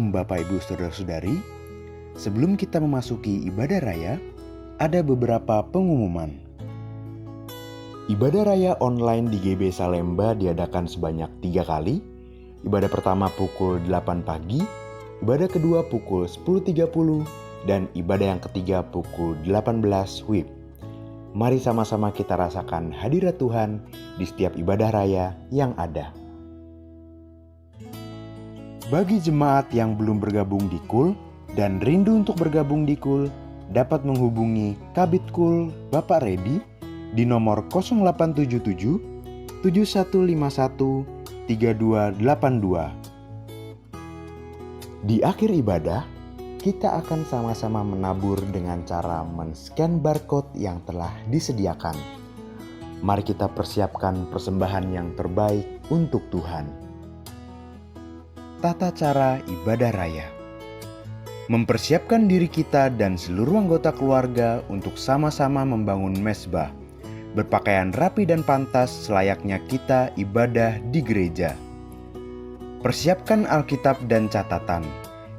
Shalom Bapak Ibu Saudara-saudari. Sebelum kita memasuki ibadah raya, ada beberapa pengumuman. Ibadah raya online di GB Salemba diadakan sebanyak 3 kali. Ibadah pertama pukul 8 pagi, ibadah kedua pukul 10.30, dan ibadah yang ketiga pukul 18 WIB. Mari sama-sama kita rasakan hadirat Tuhan di setiap ibadah raya yang ada. Bagi jemaat yang belum bergabung di KUL dan rindu untuk bergabung di KUL, dapat menghubungi Kabid KUL Bapak Redi di nomor 0877 7151 3282. Di akhir ibadah, kita akan sama-sama menabur dengan cara men-scan barcode yang telah disediakan. Mari kita persiapkan persembahan yang terbaik untuk Tuhan. Tata cara ibadah raya. Mempersiapkan diri kita dan seluruh anggota keluarga untuk sama-sama membangun mezbah, berpakaian rapi dan pantas selayaknya kita ibadah di gereja. Persiapkan Alkitab dan catatan.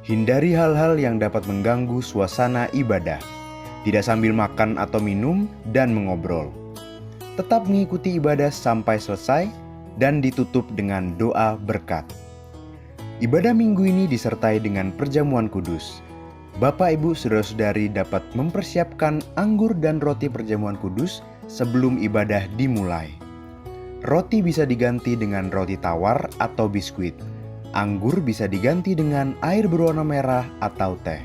Hindari hal-hal yang dapat mengganggu suasana ibadah. Tidak sambil makan atau minum dan mengobrol. Tetap mengikuti ibadah sampai selesai dan ditutup dengan doa berkat. Ibadah minggu ini disertai dengan perjamuan kudus. Bapak, Ibu, Saudara-saudari dapat mempersiapkan anggur dan roti perjamuan kudus sebelum ibadah dimulai. Roti bisa diganti dengan roti tawar atau biskuit. Anggur bisa diganti dengan air berwarna merah atau teh.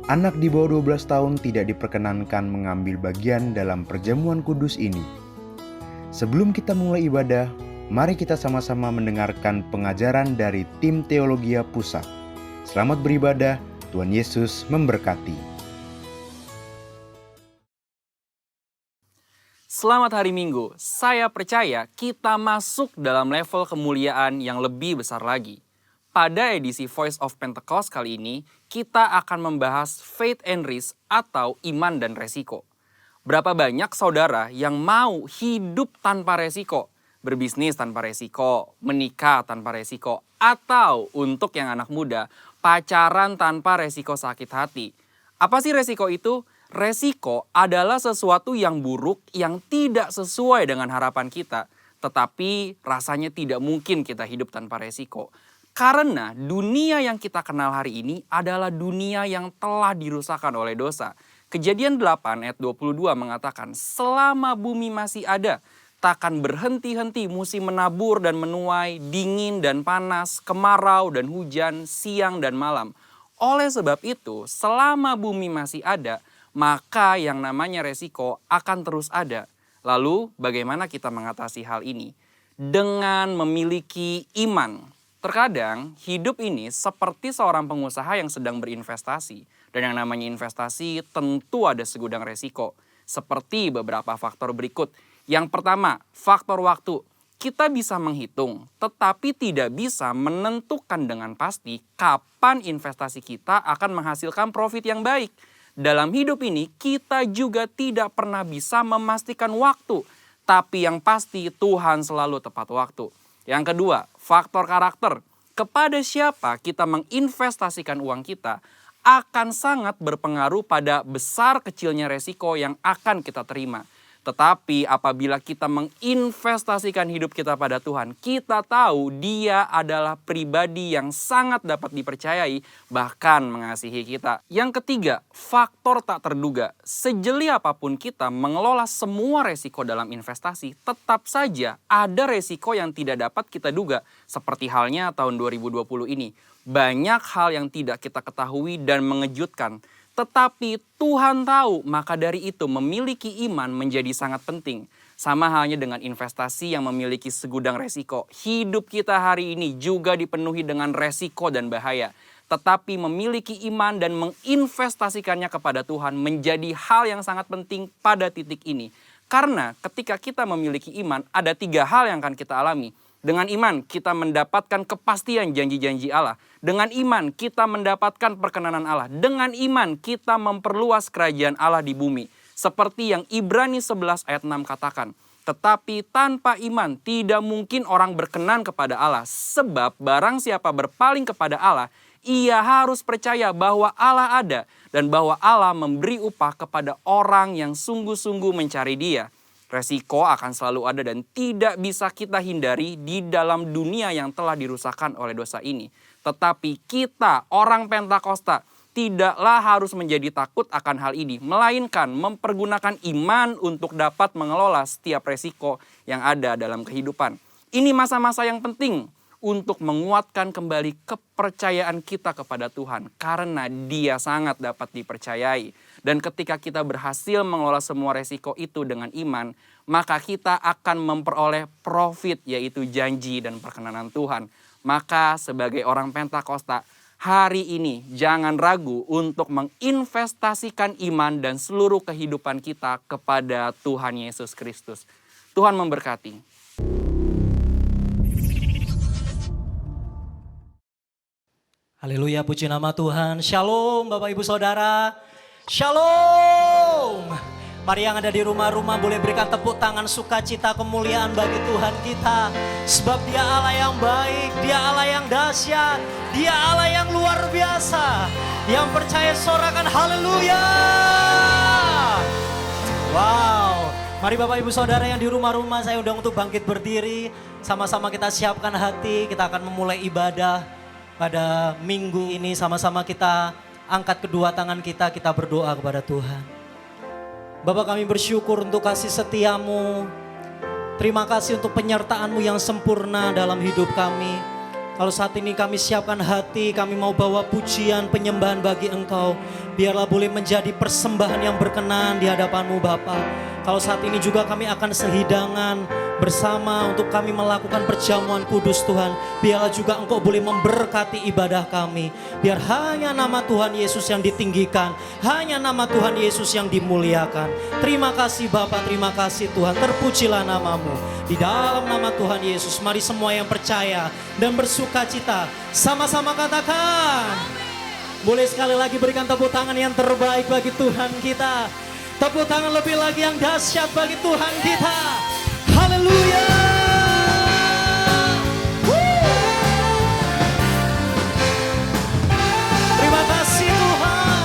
Anak di bawah 12 tahun tidak diperkenankan mengambil bagian dalam perjamuan kudus ini. Sebelum kita mulai ibadah, mari kita sama-sama mendengarkan pengajaran dari tim Teologia Pusat. Selamat beribadah, Tuhan Yesus memberkati. Selamat hari Minggu, saya percaya kita masuk dalam level kemuliaan yang lebih besar lagi. Pada edisi Voice of Pentecost kali ini, kita akan membahas faith and risk atau iman dan resiko. Berapa banyak saudara yang mau hidup tanpa resiko? Berbisnis tanpa resiko, menikah tanpa resiko, atau untuk yang anak muda, pacaran tanpa resiko sakit hati. Apa sih resiko itu? Resiko adalah sesuatu yang buruk yang tidak sesuai dengan harapan kita, tetapi rasanya tidak mungkin kita hidup tanpa resiko. Karena dunia yang kita kenal hari ini adalah dunia yang telah dirusakkan oleh dosa. Kejadian 8 ayat 22 mengatakan, selama bumi masih ada, takkan berhenti-henti musim menabur dan menuai, dingin dan panas, kemarau dan hujan, siang dan malam. Oleh sebab itu, selama bumi masih ada, maka yang namanya resiko akan terus ada. Lalu, bagaimana kita mengatasi hal ini? Dengan memiliki iman. Terkadang, hidup ini seperti seorang pengusaha yang sedang berinvestasi. Dan yang namanya investasi tentu ada segudang resiko. Seperti beberapa faktor berikut. Yang pertama, faktor waktu. Kita bisa menghitung, tetapi tidak bisa menentukan dengan pasti kapan investasi kita akan menghasilkan profit yang baik. Dalam hidup ini, kita juga tidak pernah bisa memastikan waktu. Tapi yang pasti Tuhan selalu tepat waktu. Yang kedua, faktor karakter. Kepada siapa kita menginvestasikan uang kita akan sangat berpengaruh pada besar kecilnya resiko yang akan kita terima. Tetapi apabila kita menginvestasikan hidup kita pada Tuhan, kita tahu Dia adalah pribadi yang sangat dapat dipercayai, bahkan mengasihi kita. Yang ketiga, faktor tak terduga. Sejeli apapun kita mengelola semua resiko dalam investasi, tetap saja ada resiko yang tidak dapat kita duga. Seperti halnya tahun 2020 ini. Banyak hal yang tidak kita ketahui dan mengejutkan. Tetapi Tuhan tahu, maka dari itu memiliki iman menjadi sangat penting. Sama halnya dengan investasi yang memiliki segudang resiko. Hidup kita hari ini juga dipenuhi dengan resiko dan bahaya. Tetapi memiliki iman dan menginvestasikannya kepada Tuhan menjadi hal yang sangat penting pada titik ini. Karena ketika kita memiliki iman, ada 3 hal yang akan kita alami. Dengan iman kita mendapatkan kepastian janji-janji Allah. Dengan iman kita mendapatkan perkenanan Allah. Dengan iman kita memperluas kerajaan Allah di bumi. Seperti yang Ibrani 11 ayat 6 katakan. Tetapi tanpa iman tidak mungkin orang berkenan kepada Allah. Sebab barang siapa berpaling kepada Allah, Ia harus percaya bahwa Allah ada dan bahwa Allah memberi upah kepada orang yang sungguh-sungguh mencari Dia. Resiko akan selalu ada dan tidak bisa kita hindari di dalam dunia yang telah dirusakkan oleh dosa ini. Tetapi kita, orang Pentakosta, tidaklah harus menjadi takut akan hal ini, melainkan mempergunakan iman untuk dapat mengelola setiap resiko yang ada dalam kehidupan. Ini masa-masa yang penting untuk menguatkan kembali kepercayaan kita kepada Tuhan, karena Dia sangat dapat dipercayai. Dan ketika kita berhasil mengelola semua resiko itu dengan iman, maka kita akan memperoleh profit, yaitu janji dan perkenanan Tuhan. Maka sebagai orang Pentakosta, hari ini jangan ragu untuk menginvestasikan iman dan seluruh kehidupan kita kepada Tuhan Yesus Kristus. Tuhan memberkati. Haleluya, puji nama Tuhan. Shalom Bapak Ibu Saudara. Shalom. Mari yang ada di rumah-rumah boleh berikan tepuk tangan sukacita kemuliaan bagi Tuhan kita. Sebab Dia Allah yang baik, Dia Allah yang dahsyat, Dia Allah yang luar biasa. Yang percaya sorakan haleluya. Wow. Mari Bapak Ibu Saudara yang di rumah-rumah, saya undang untuk bangkit berdiri. Sama-sama kita siapkan hati, kita akan memulai ibadah pada minggu ini. Sama-sama kita angkat kedua tangan kita berdoa kepada Tuhan. Bapak, kami bersyukur untuk kasih setiamu. Terima kasih untuk penyertaan-Mu yang sempurna dalam hidup kami. Kalau saat ini kami siapkan hati, kami mau bawa pujian penyembahan bagi Engkau. Biarlah boleh menjadi persembahan yang berkenan di hadapan-Mu Bapa. Kalau saat ini juga kami akan sehidangan bersama untuk kami melakukan perjamuan kudus Tuhan. Biarlah juga Engkau boleh memberkati ibadah kami. Biar hanya nama Tuhan Yesus yang ditinggikan. Hanya nama Tuhan Yesus yang dimuliakan. Terima kasih Bapa, terima kasih Tuhan. Terpujilah nama-Mu. Di dalam nama Tuhan Yesus, mari semua yang percaya dan bersukacita sama-sama katakan. Boleh sekali lagi berikan tepuk tangan yang terbaik bagi Tuhan kita. Tepuk tangan lebih lagi yang dahsyat bagi Tuhan kita. Haleluya. Terima kasih Tuhan.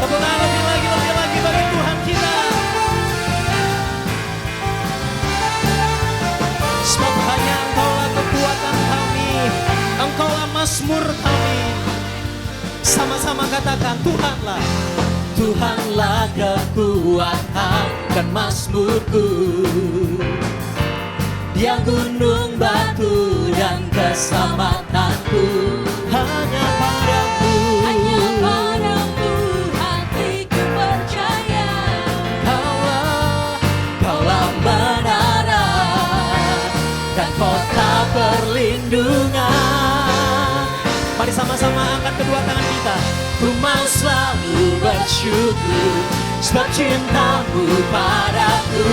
Tepuk tangan lebih lagi bagi Tuhan kita. Sebab hanya Engkaulah kekuatan kami, Engkaulah mazmur kami. Sama-sama katakan, Tuhanlah. Tuhanlah kekuatan dan mazmurku. Dia gunung batu dan keselamatanku. Hanya padamu, hatiku percaya. Kaulah menara dan kota perlindungan. Mari sama-sama angkat kedua tangan kita. Ku mau selalu bersyukur, sebab cinta-Mu padaku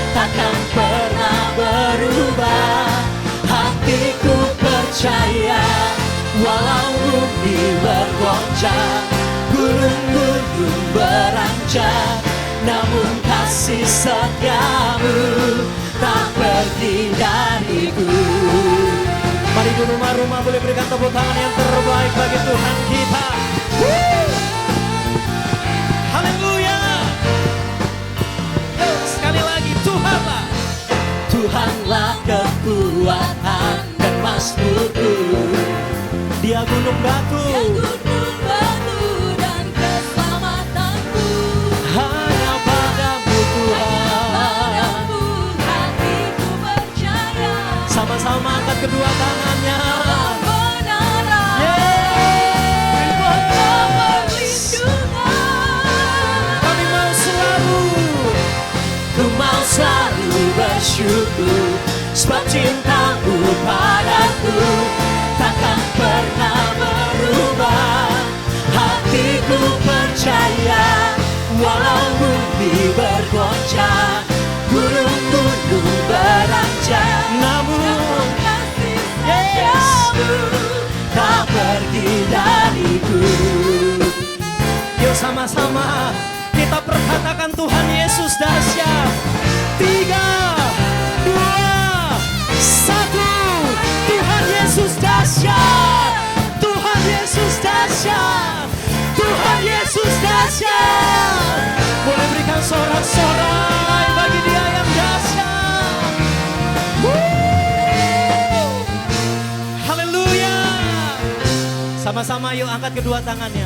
takkan pernah berubah. Hatiku percaya, walau bumi bergoncang, gunung-gunung beranjak, namun kasih setia-Mu tak pergi dariku. Mari di rumah-rumah boleh berikan tepuk tangan yang terbaik bagi Tuhan kita. Haleluya. Sekali lagi, Tuhanlah kekuatan dan mazmurku. Dia gunung batu dan keselamatanku. Hanya padamu Tuhan, hatiku percaya. Sama-sama angkat kedua tangannya. Selalu bersyukur, sebab cinta-Mu padaku takkan pernah berubah. Hatiku percaya, walau bumi bergoncang, gunung-gunung beranjak, namun kasih setia-Mu tak pergi dariku. Yuk sama-sama kita perkatakan Tuhan Yesus dahsyat. 3, 2, 1, Tuhan Yesus dahsyat. dahsyat. Tuhan Yesus dahsyat. Boleh berikan sorak-sorai bagi Dia yang dahsyat. Haleluya. Sama-sama yuk angkat kedua tangannya.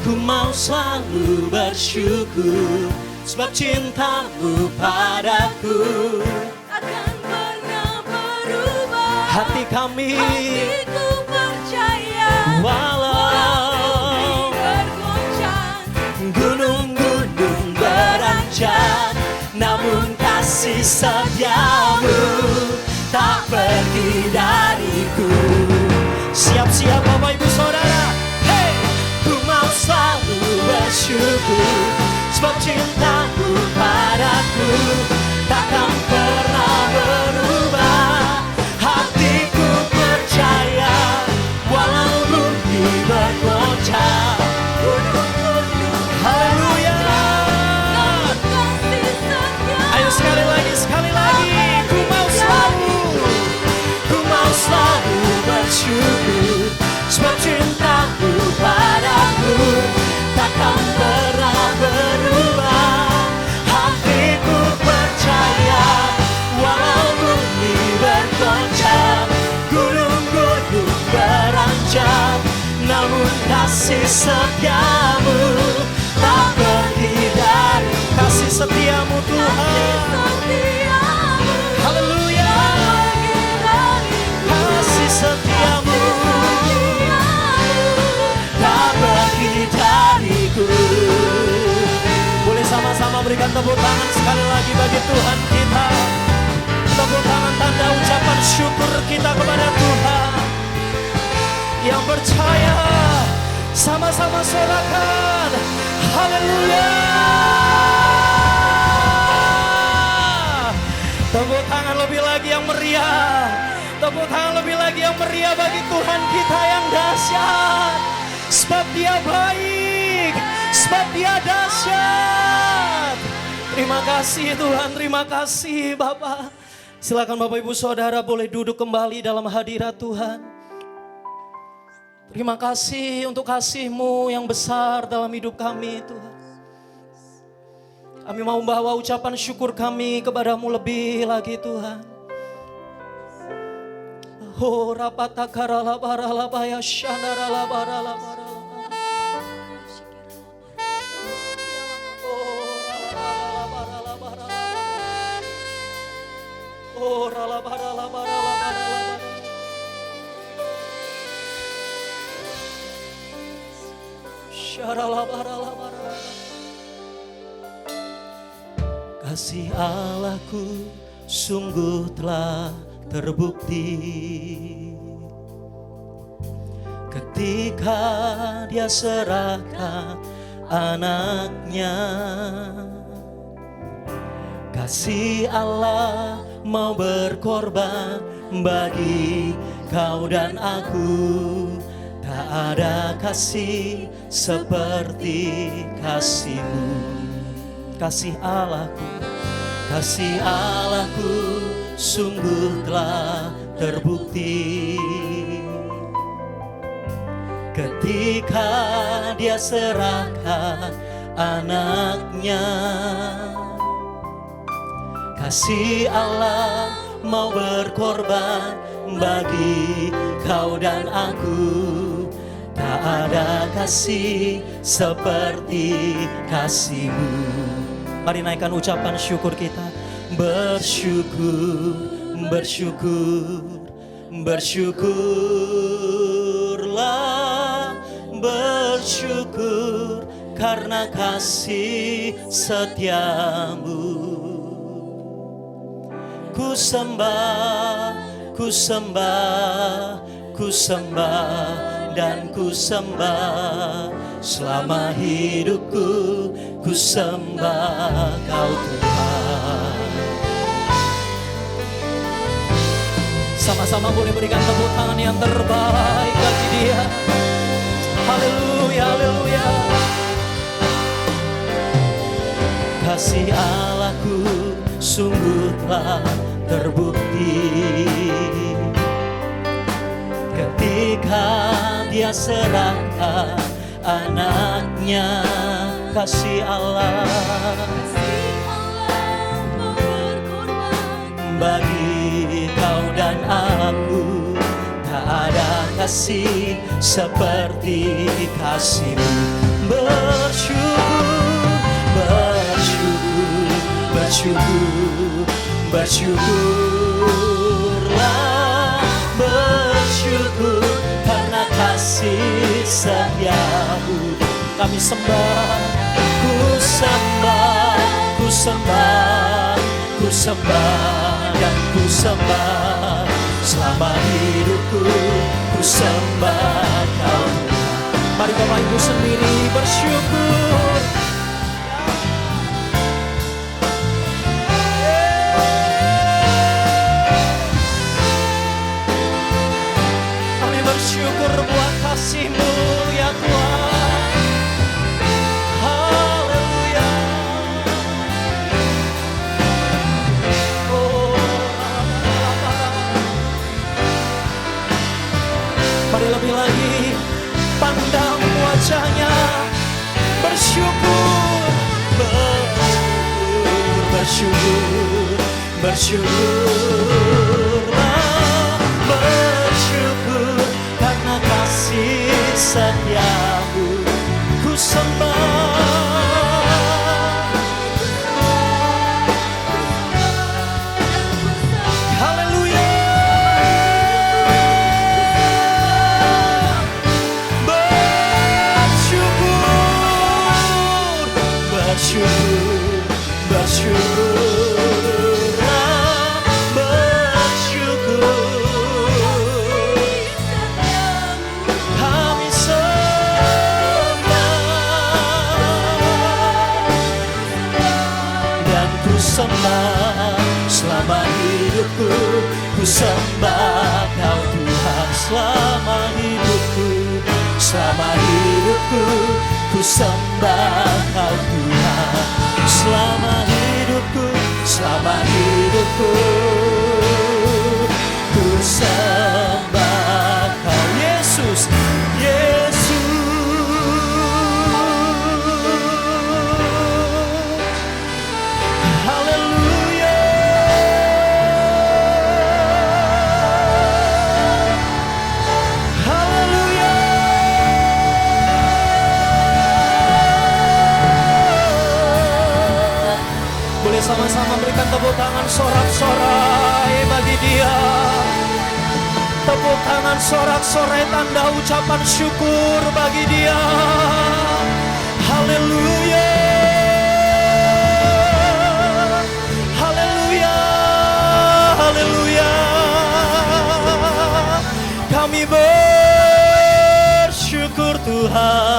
Ku mau selalu bersyukur sebab cintamu padaku Takkan pernah berubah. hati kami. Hatiku percaya Walau bergoncang. gunung-gunung beranjak, namun kasih setiamu tak pergi dariku. Siap-siap Bapak Ibu Saudara. Hey, ku mau selalu bersyukur sebab cintamu padaku takkan pernah berubah. Hatiku percaya walau bumi bergoncang. Haleluya. Kasih setia. Ayo sekali lagi. Ku mau selalu bersyukur sebab cintamu padaku takkan pernah berubah. Hatiku percaya walau bumi bergoncang, gunung-gunung beranjak, namun kasih setiamu tak pergi dari. Kasih setiamu Tuhan. Haleluya. Kasih setiamu tak pergi dariku. Boleh sama-sama berikan tepuk tangan sekali lagi bagi Tuhan kita. Tepuk tangan tanda ucapan syukur kita kepada Tuhan. Yang percaya sama-sama sorakan haleluya. Tepuk tangan lebih lagi yang meriah. Tepuk tangan lebih lagi yang meriah bagi Tuhan kita yang dahsyat. Sebab Dia baik, sebab Dia dahsyat. Terima kasih Tuhan, terima kasih Bapak. Silakan Bapak Ibu Saudara boleh duduk kembali dalam hadirat Tuhan. Terima kasih untuk kasih-Mu yang besar dalam hidup kami Tuhan. Kami mau membawa ucapan syukur kami kepadamu lebih lagi Tuhan. Oh rapatakara labara labaya shandara labara labara. Oh ralabara labara labara labara. Syara labara labara. Kasih Allahku sungguh telah terbukti ketika Dia serahkan anaknya. Kasih Allah mau berkorban bagi kau dan aku. Tak ada kasih seperti kasih-Mu. Kasih Allahku sungguh telah terbukti ketika Dia serahkan anaknya. Kasih Allah mau berkorban bagi kau dan aku. Tak ada kasih seperti kasih-Mu. Mari naikkan ucapan syukur kita. Bersyukur, bersyukur, bersyukurlah, bersyukur karena kasih setiamu. Ku sembah, ku sembah, ku sembah dan ku sembah selama hidupku. Ku sembah Kau Tuhan. Sama-sama boleh berikan tepuk tangan yang terbaik bagi Dia. Haleluya, haleluya. Kasih Allahku sungguh telah terbukti ketika Dia Dia serahkan anaknya, kasih Allah Kasih Allah mau berkorban. bagi kau dan aku. Tak ada kasih seperti kasih-Mu. Bersyukur, bersyukur, bersyukur, bersyukurlah, bersyukur karena kasih setia-Mu. Kami sembah, ku sembah, ku sembah, ku sembah dan ku sembah. Selama hidupku ku sembah Kau. Mari Bapak Ibu sendiri bersyukur. Kami bersyukur buat kasih-Mu ya Tuhan. Haleluya. Mari lebih lagi pandang wajahnya, bersyukur, bersyukur, bersyukur, bersyukurlah, bersyukur karena kasih setia-Mu. Ku sembah, haleluya. Bersyukur, bersyukurlah, bersyukur. Kami sembah dan ku sembah selama hidupku. Ku sembah Kau Tuhan selama hidupku, selama hidupku. Ku sembah Kau Tuhan selama hidupku, selama hidupku. Ku sembah Kau Yesus, Yesus. Haleluya. Haleluya. Boleh sama-sama berikan tepuk tangan sorak-sorai bagi Dia. Tepuk tangan sorak-sorai tanda ucapan syukur bagi Dia. Haleluya. Haleluya. Haleluya. Kami bersyukur Tuhan.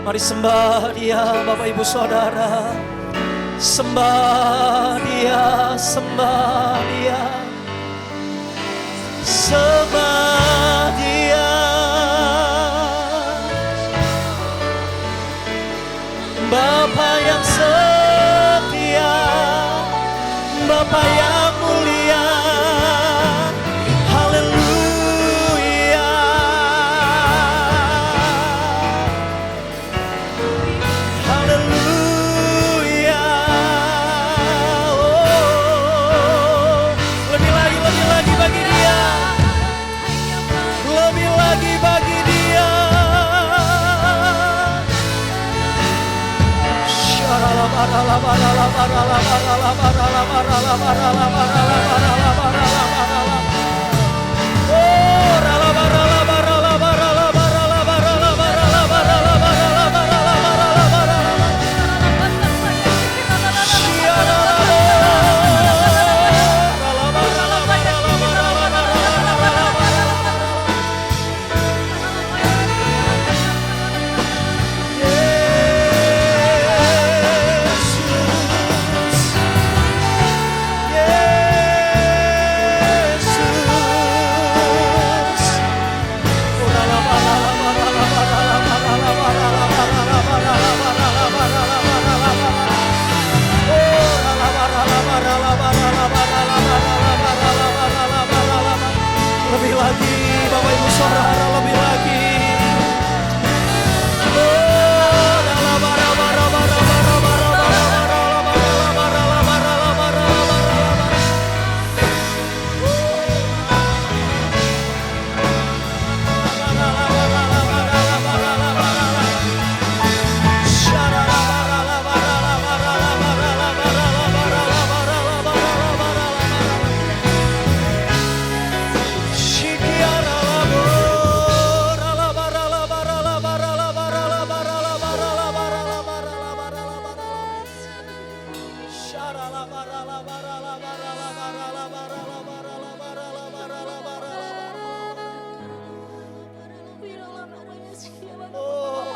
Mari sembah Dia, Bapak Ibu Saudara. Sembah Dia, sembah Dia, sembah Dia. Bapa yang setia, Bapa yang mulia. Haleluya. Haleluya. Oh, lebih lagi bagi Dia. Lebih lagi bagi Dia.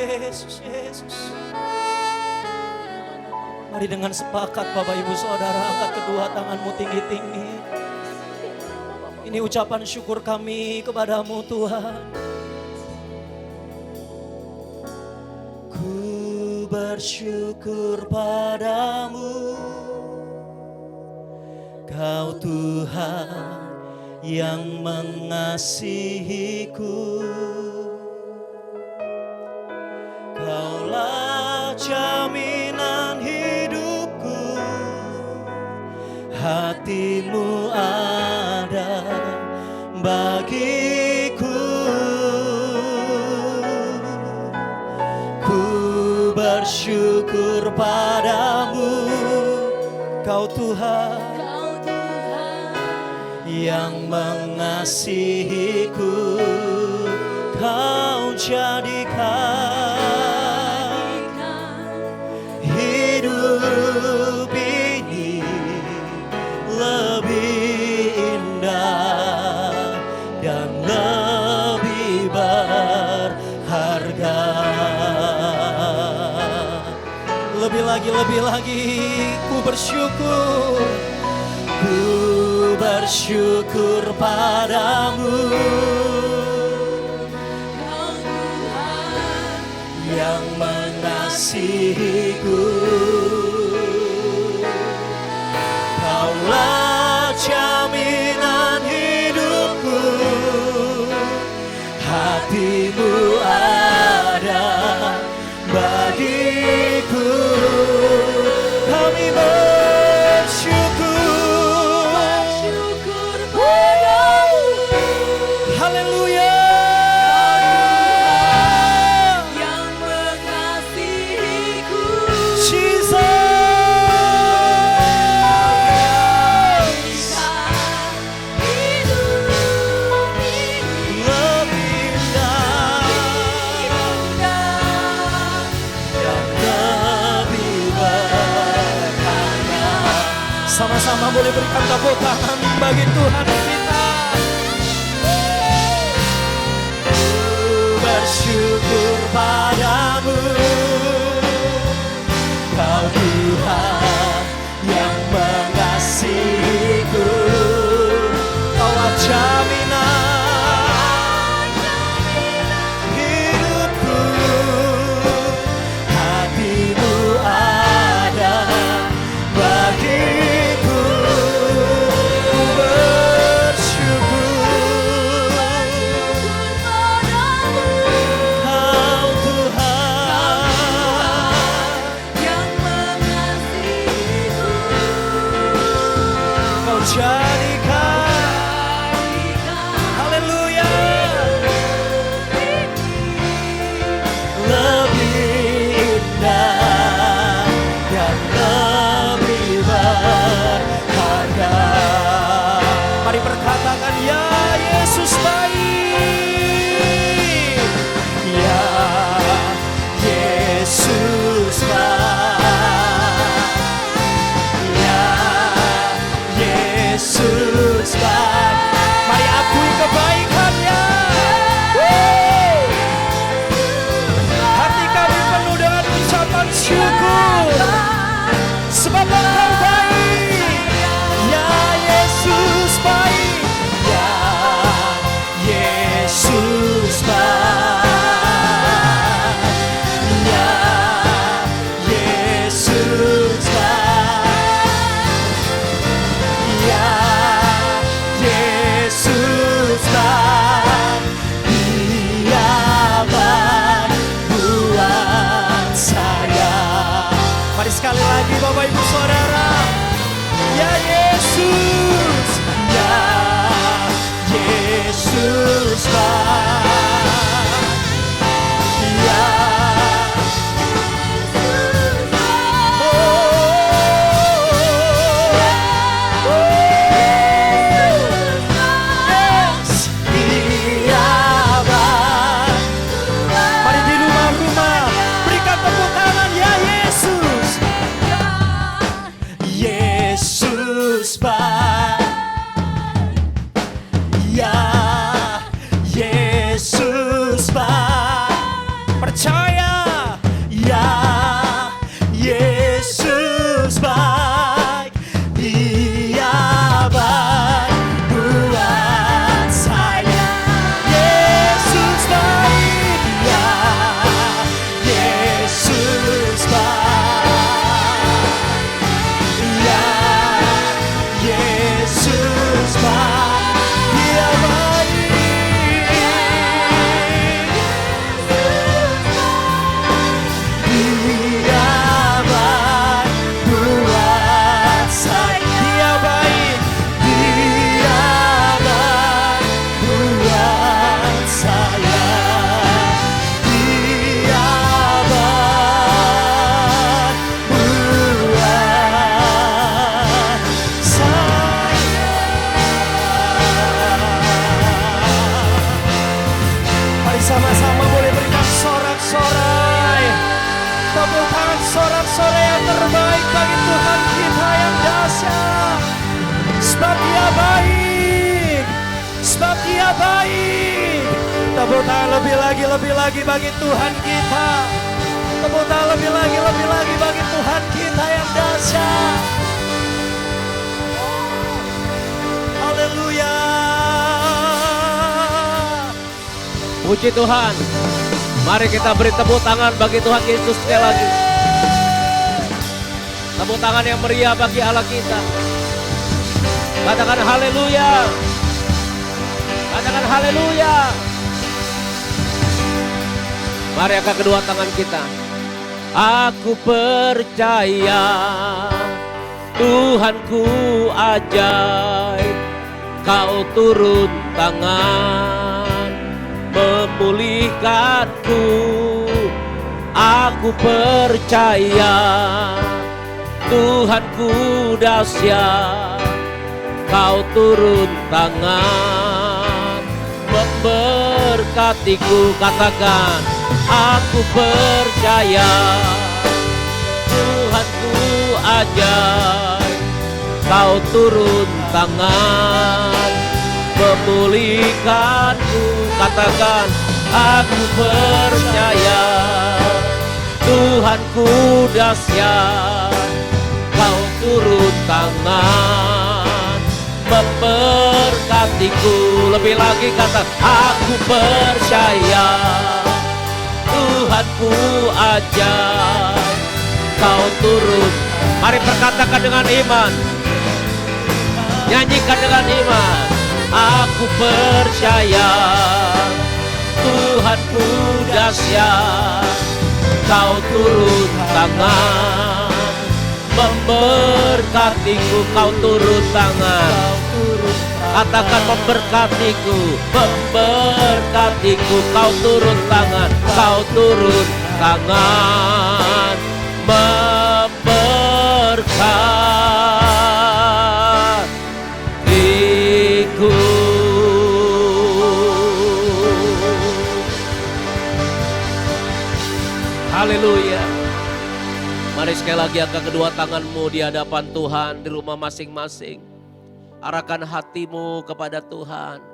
Yesus, Yesus. Mari dengan sepakat Bapak Ibu Saudara, angkat kedua tanganmu tinggi-tinggi. Ini ucapan syukur kami kepadamu Tuhan. Ku bersyukur padamu, Kau Tuhan yang mengasihiku. Kaulah jaminan hidupku, hatimu ada bagiku. Ku bersyukur padamu, Kau Tuhan yang mengasihiku. Kau jadikan hidup ini lebih indah dan lebih berharga. Lebih lagi, ku bersyukur. Ku bersyukur padamu, Kau Tuhan yang mengasihiku. Kaulah jaminan hidupku, hatimu ada bagiku. Kami bersyukur padamu. Haleluya. yang mengasihiku. Jesus. Hidup ini Lebih indah dan lebih berharga. Sama-sama boleh berikan tepuk tangan bagi Tuhan kita. Ku bersyukur padamu, Kau Tuhan yang mengasihiku. Kaulah jaminan hidupku, hatimu ada bagiku. Ku bersyukur Kau Tuhan Sama-sama boleh berikan sorak-sorai. Tepuk tangan sorak-sorai yang terbaik bagi Tuhan kita yang dahsyat. Sebab Dia baik. Sebab Dia baik. Tepuk tangan lebih lagi bagi Tuhan kita. Tepuk tangan lebih lagi bagi Tuhan kita yang dahsyat. Haleluya. Puji Tuhan. Mari kita beri tepuk tangan bagi Tuhan Yesus sekali lagi. Tepuk tangan yang meriah bagi Allah kita. Katakan haleluya. Katakan haleluya. Mari angkat kedua tangan kita. Aku percaya Tuhanku ajaib, Kau turun tangan memulihkanku. Aku percaya Tuhanku dahsyat, Kau turun tangan memberkatiku. Katakan, aku percaya Tuhanku ajaib, Kau turun tangan memulihkanku. Katakan, aku percaya Tuhanku dahsyat, Kau turun tangan memberkatiku. Lebih lagi kata, aku percaya Tuhanku ajaib, Kau turun. Mari perkatakan dengan iman, nyanyikan dengan iman. Aku percaya Tuhanku dahsyat, Kau turun tangan memberkatiku. Kau turun tangan. Katakan, memberkatiku, memberkatiku. Kau turun tangan, Kau turun tangan memberkatiku. Haleluya. Mari sekali lagi angkat kedua tanganmu di hadapan Tuhan di rumah masing-masing. Arahkan hatimu kepada Tuhan.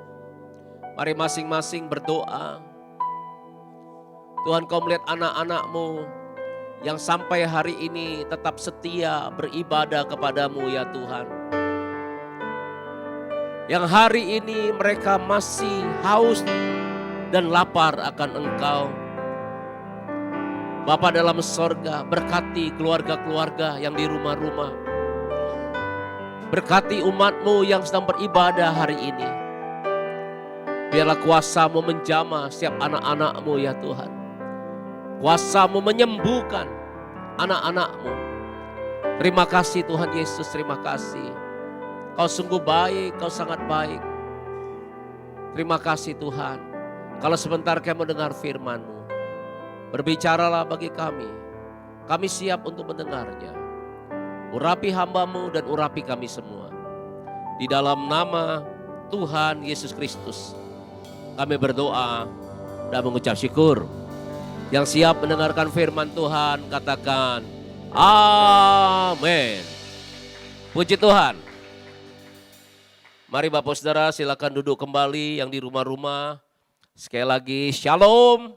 Mari masing-masing berdoa. Tuhan, Kau melihat anak-anak-Mu yang sampai hari ini tetap setia beribadah kepadamu ya Tuhan. Yang hari ini mereka masih haus dan lapar akan Engkau. Bapa dalam sorga, berkati keluarga-keluarga yang di rumah-rumah. Berkati umat-Mu yang sedang beribadah hari ini. Biarlah kuasa-Mu menjamah setiap anak-anak-Mu ya Tuhan. Kuasa-Mu menyembuhkan anak-anak-Mu. Terima kasih Tuhan Yesus, terima kasih. Kau sungguh baik, Kau sangat baik. Terima kasih Tuhan. Kalau sebentar kami mendengar firman-Mu, berbicaralah bagi kami. Kami siap untuk mendengarnya. Urapi hamba-Mu dan urapi kami semua. Di dalam nama Tuhan Yesus Kristus kami berdoa dan mengucap syukur. Yang siap mendengarkan firman Tuhan katakan amin. Puji Tuhan. Mari Bapak Saudara silakan duduk kembali yang di rumah-rumah. Sekali lagi shalom.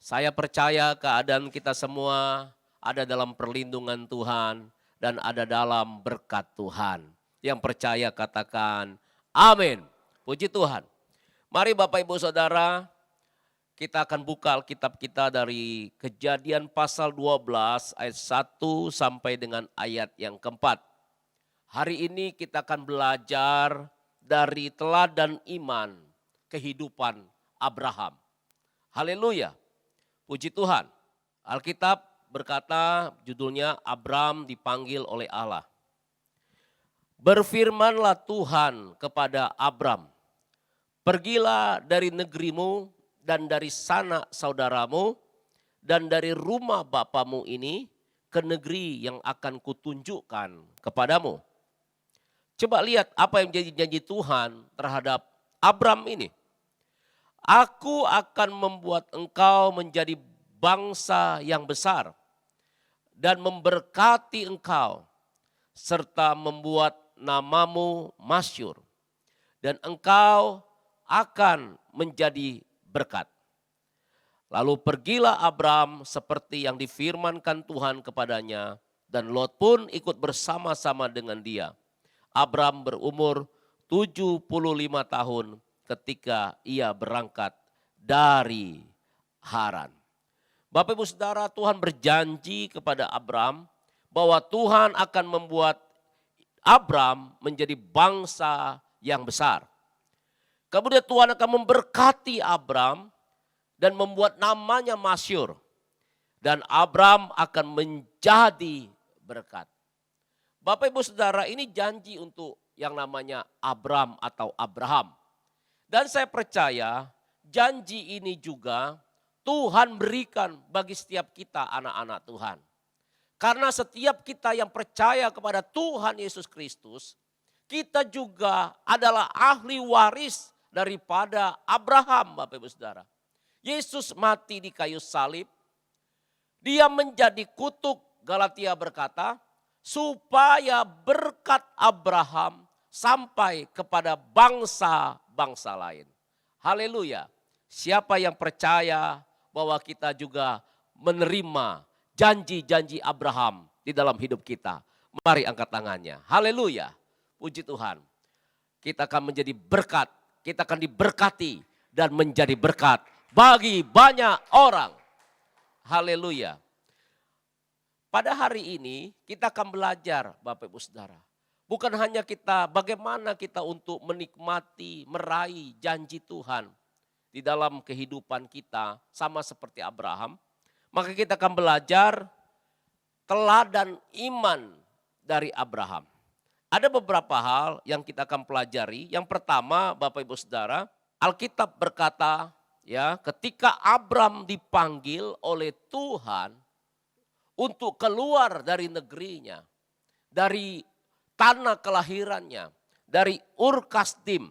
Saya percaya keadaan kita semua ada dalam perlindungan Tuhan dan ada dalam berkat Tuhan. Yang percaya katakan amin. Puji Tuhan. Mari Bapak Ibu Saudara, kita akan buka Alkitab kita dari Kejadian pasal 12 ayat 1 sampai dengan ayat yang keempat. Hari ini kita akan belajar dari teladan iman kehidupan Abraham. Haleluya. Puji Tuhan. Alkitab berkata, judulnya Abram dipanggil oleh Allah. Berfirmanlah Tuhan kepada Abram, pergilah dari negerimu dan dari sanak saudaramu dan dari rumah bapamu ini ke negeri yang akan kutunjukkan kepadamu. Coba lihat apa yang menjadi janji Tuhan terhadap Abram ini. Aku akan membuat engkau menjadi bangsa yang besar dan memberkati engkau serta membuat namamu masyhur dan engkau akan menjadi berkat. Lalu pergilah Abram seperti yang difirmankan Tuhan kepadanya dan Lot pun ikut bersama-sama dengan dia. Abram berumur 75 tahun ketika ia berangkat dari Haran. Bapak Ibu Saudara, Tuhan berjanji kepada Abram bahwa Tuhan akan membuat Abram menjadi bangsa yang besar. Kemudian Tuhan akan memberkati Abram dan membuat namanya masyhur. Dan Abram akan menjadi berkat. Bapak Ibu Saudara, ini janji untuk yang namanya Abram atau Abraham. Dan saya percaya janji ini juga Tuhan berikan bagi setiap kita anak-anak Tuhan. Karena setiap kita yang percaya kepada Tuhan Yesus Kristus, kita juga adalah ahli waris daripada Abraham, Bapak Ibu Saudara. Yesus mati di kayu salib, dia menjadi kutuk, Galatia berkata, supaya berkat Abraham sampai kepada bangsa-bangsa lain. Haleluya. Siapa yang percaya bahwa kita juga menerima janji-janji Abraham di dalam hidup kita. Mari angkat tangannya. Haleluya. Puji Tuhan. Kita akan menjadi berkat. Kita akan diberkati dan menjadi berkat bagi banyak orang. Haleluya. Pada hari ini kita akan belajar Bapak Ibu Saudara. Bukan hanya kita bagaimana kita untuk menikmati, meraih janji Tuhan di dalam kehidupan kita sama seperti Abraham. Maka kita akan belajar teladan iman dari Abraham. Ada beberapa hal yang kita akan pelajari. Yang pertama Bapak Ibu Saudara, Alkitab berkata ya, ketika Abram dipanggil oleh Tuhan untuk keluar dari negerinya, dari tanah kelahirannya, dari Ur Kasdim.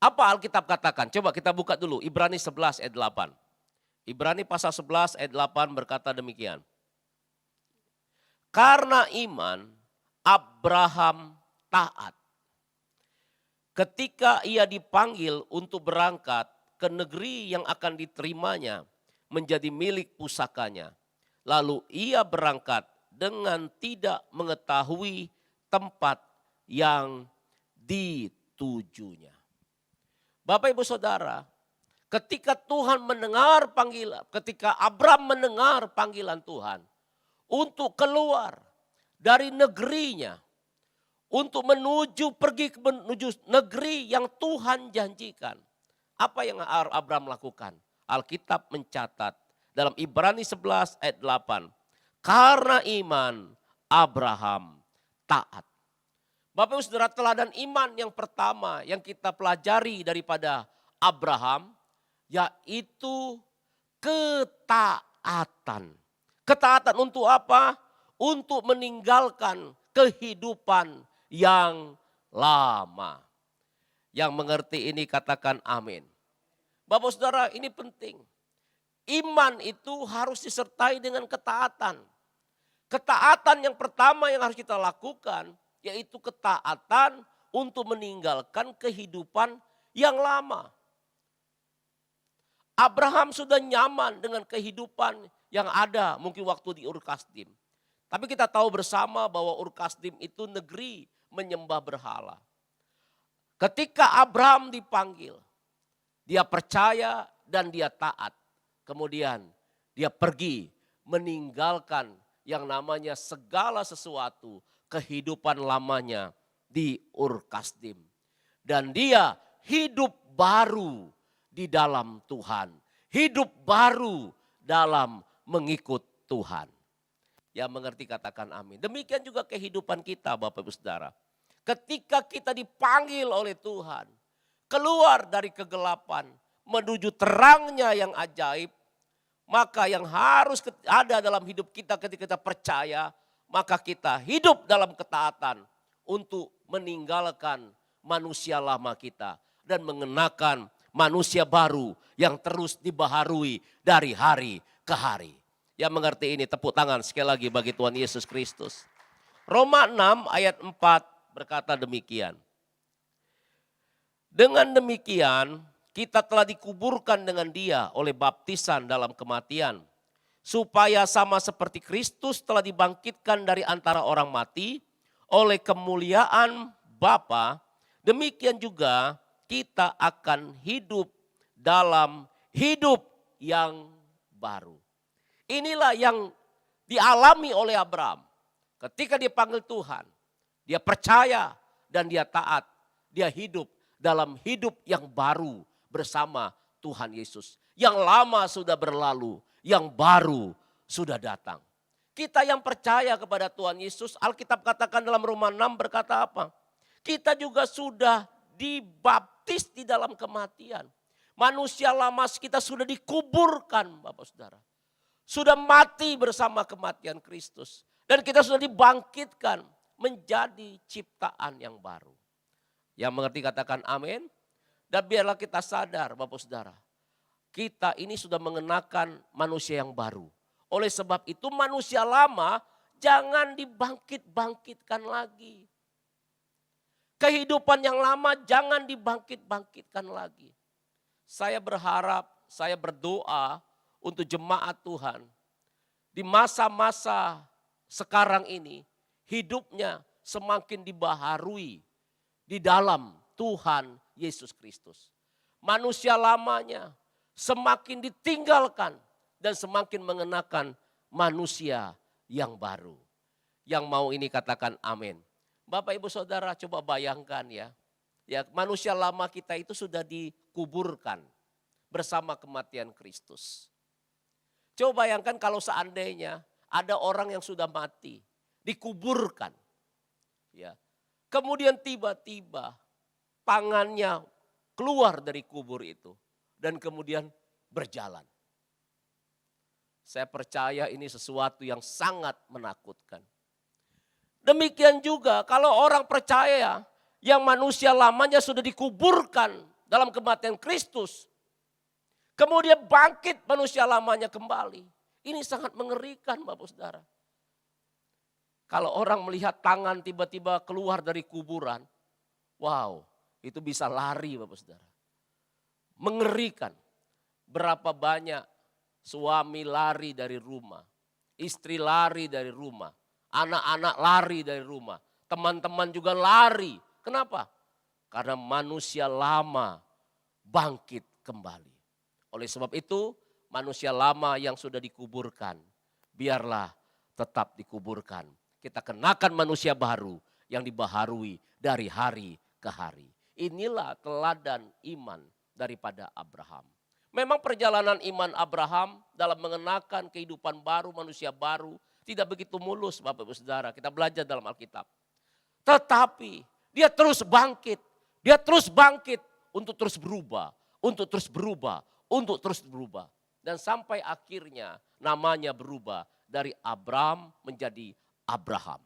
Apa Alkitab katakan? Coba kita buka dulu Ibrani 11 ayat 8. Ibrani pasal 11 ayat 8 berkata demikian. Karena iman Abraham taat. Ketika ia dipanggil untuk berangkat ke negeri yang akan diterimanya menjadi milik pusakanya. Lalu ia berangkat dengan tidak mengetahui tempat yang ditujunya. Bapak Ibu Saudara, ketika Tuhan mendengar panggilan, ketika Abram mendengar panggilan Tuhan untuk keluar dari negerinya, untuk pergi menuju negeri yang Tuhan janjikan. Apa yang Abram lakukan? Alkitab mencatat dalam Ibrani 11 ayat 8. Karena iman Abraham taat. Bapak Ibu Saudara, teladan iman yang pertama yang kita pelajari daripada Abraham yaitu ketaatan. Ketaatan untuk apa? Untuk meninggalkan kehidupan yang lama. Yang mengerti ini katakan amin. Bapak Saudara, ini penting. Iman itu harus disertai dengan ketaatan. Ketaatan yang pertama yang harus kita lakukan yaitu ketaatan untuk meninggalkan kehidupan yang lama. Abraham sudah nyaman dengan kehidupan yang ada mungkin waktu di Ur Kasdim. Tapi kita tahu bersama bahwa Ur Kasdim itu negeri menyembah berhala. Ketika Abraham dipanggil, dia percaya dan dia taat. Kemudian dia pergi meninggalkan yang namanya segala sesuatu kehidupan lamanya di Ur Kasdim. Dan dia hidup baru di dalam Tuhan. Hidup baru dalam mengikut Tuhan. Yang mengerti katakan amin. Demikian juga kehidupan kita Bapak Ibu Saudara. Ketika kita dipanggil oleh Tuhan, keluar dari kegelapan menuju terangnya yang ajaib, maka yang harus ada dalam hidup kita ketika kita percaya, maka kita hidup dalam ketaatan untuk meninggalkan manusia lama kita dan mengenakan manusia baru yang terus dibaharui dari hari ke hari. Yang mengerti ini tepuk tangan sekali lagi bagi Tuhan Yesus Kristus. Roma 6 ayat 4 berkata demikian. Dengan demikian kita telah dikuburkan dengan Dia oleh baptisan dalam kematian. Supaya sama seperti Kristus telah dibangkitkan dari antara orang mati oleh kemuliaan Bapa, demikian juga kita akan hidup dalam hidup yang baru. Inilah yang dialami oleh Abraham. Ketika dia panggil Tuhan, dia percaya dan dia taat. Dia hidup dalam hidup yang baru bersama Tuhan Yesus. Yang lama sudah berlalu, yang baru sudah datang. Kita yang percaya kepada Tuhan Yesus, Alkitab katakan dalam Roma 6 berkata apa? Kita juga sudah dibaptis di dalam kematian. Manusia lama kita sudah dikuburkan, Bapak Saudara. Sudah mati bersama kematian Kristus. Dan kita sudah dibangkitkan menjadi ciptaan yang baru. Yang mengerti katakan amin. Dan biarlah kita sadar, Bapak Saudara. Kita ini sudah mengenakan manusia yang baru. Oleh sebab itu manusia lama jangan dibangkit-bangkitkan lagi. Kehidupan yang lama jangan dibangkit-bangkitkan lagi. Saya berharap, saya berdoa untuk jemaat Tuhan. Di masa-masa sekarang ini hidupnya semakin dibaharui di dalam Tuhan Yesus Kristus. Manusia lamanya semakin ditinggalkan dan semakin mengenakan manusia yang baru. Yang mau ini katakan amin. Bapak Ibu Saudara coba bayangkan ya. Ya, manusia lama kita itu sudah dikuburkan bersama kematian Kristus. Coba bayangkan kalau seandainya ada orang yang sudah mati, dikuburkan. Ya. Kemudian tiba-tiba tangannya keluar dari kubur itu dan kemudian berjalan. Saya percaya ini sesuatu yang sangat menakutkan. Demikian juga kalau orang percaya yang manusia lamanya sudah dikuburkan dalam kematian Kristus. Kemudian bangkit manusia lamanya kembali. Ini sangat mengerikan Bapak Saudara. Kalau orang melihat tangan tiba-tiba keluar dari kuburan. Wow, itu bisa lari Bapak Saudara. Mengerikan. Berapa banyak suami lari dari rumah. Istri lari dari rumah. Anak-anak lari dari rumah. Teman-teman juga lari. Kenapa? Karena manusia lama bangkit kembali. Oleh sebab itu manusia lama yang sudah dikuburkan. Biarlah tetap dikuburkan. Kita kenakan manusia baru yang dibaharui dari hari ke hari. Inilah teladan iman daripada Abraham. Memang perjalanan iman Abraham dalam mengenakan kehidupan baru, manusia baru, tidak begitu mulus Bapak Ibu Saudara. Kita belajar dalam Alkitab. Tetapi dia terus bangkit. Dia terus bangkit untuk terus berubah. Untuk terus berubah. Untuk terus berubah. Dan sampai akhirnya namanya berubah. Dari Abram menjadi Abraham.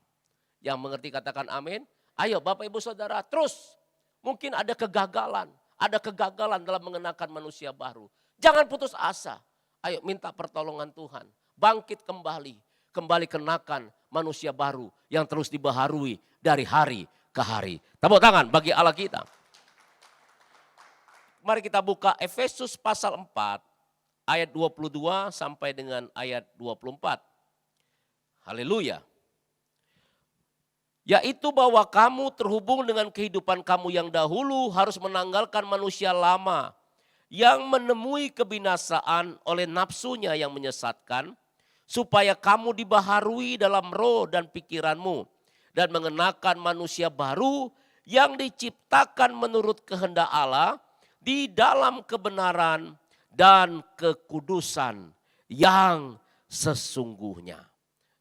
Yang mengerti katakan amin. Ayo Bapak Ibu Saudara terus. Mungkin ada kegagalan. Ada kegagalan dalam mengenakan manusia baru. Jangan putus asa. Ayo minta pertolongan Tuhan. Bangkit kembali. Kembali kenakan manusia baru yang terus dibaharui dari hari ke hari. Tepuk tangan bagi Allah kita. Mari kita buka Efesus pasal 4 ayat 22 sampai dengan ayat 24. Haleluya. Yaitu bahwa kamu terhubung dengan kehidupan kamu yang dahulu harus menanggalkan manusia lama yang menemui kebinasaan oleh nafsunya yang menyesatkan. Supaya kamu dibaharui dalam roh dan pikiranmu. Dan mengenakan manusia baru yang diciptakan menurut kehendak Allah. Di dalam kebenaran dan kekudusan yang sesungguhnya.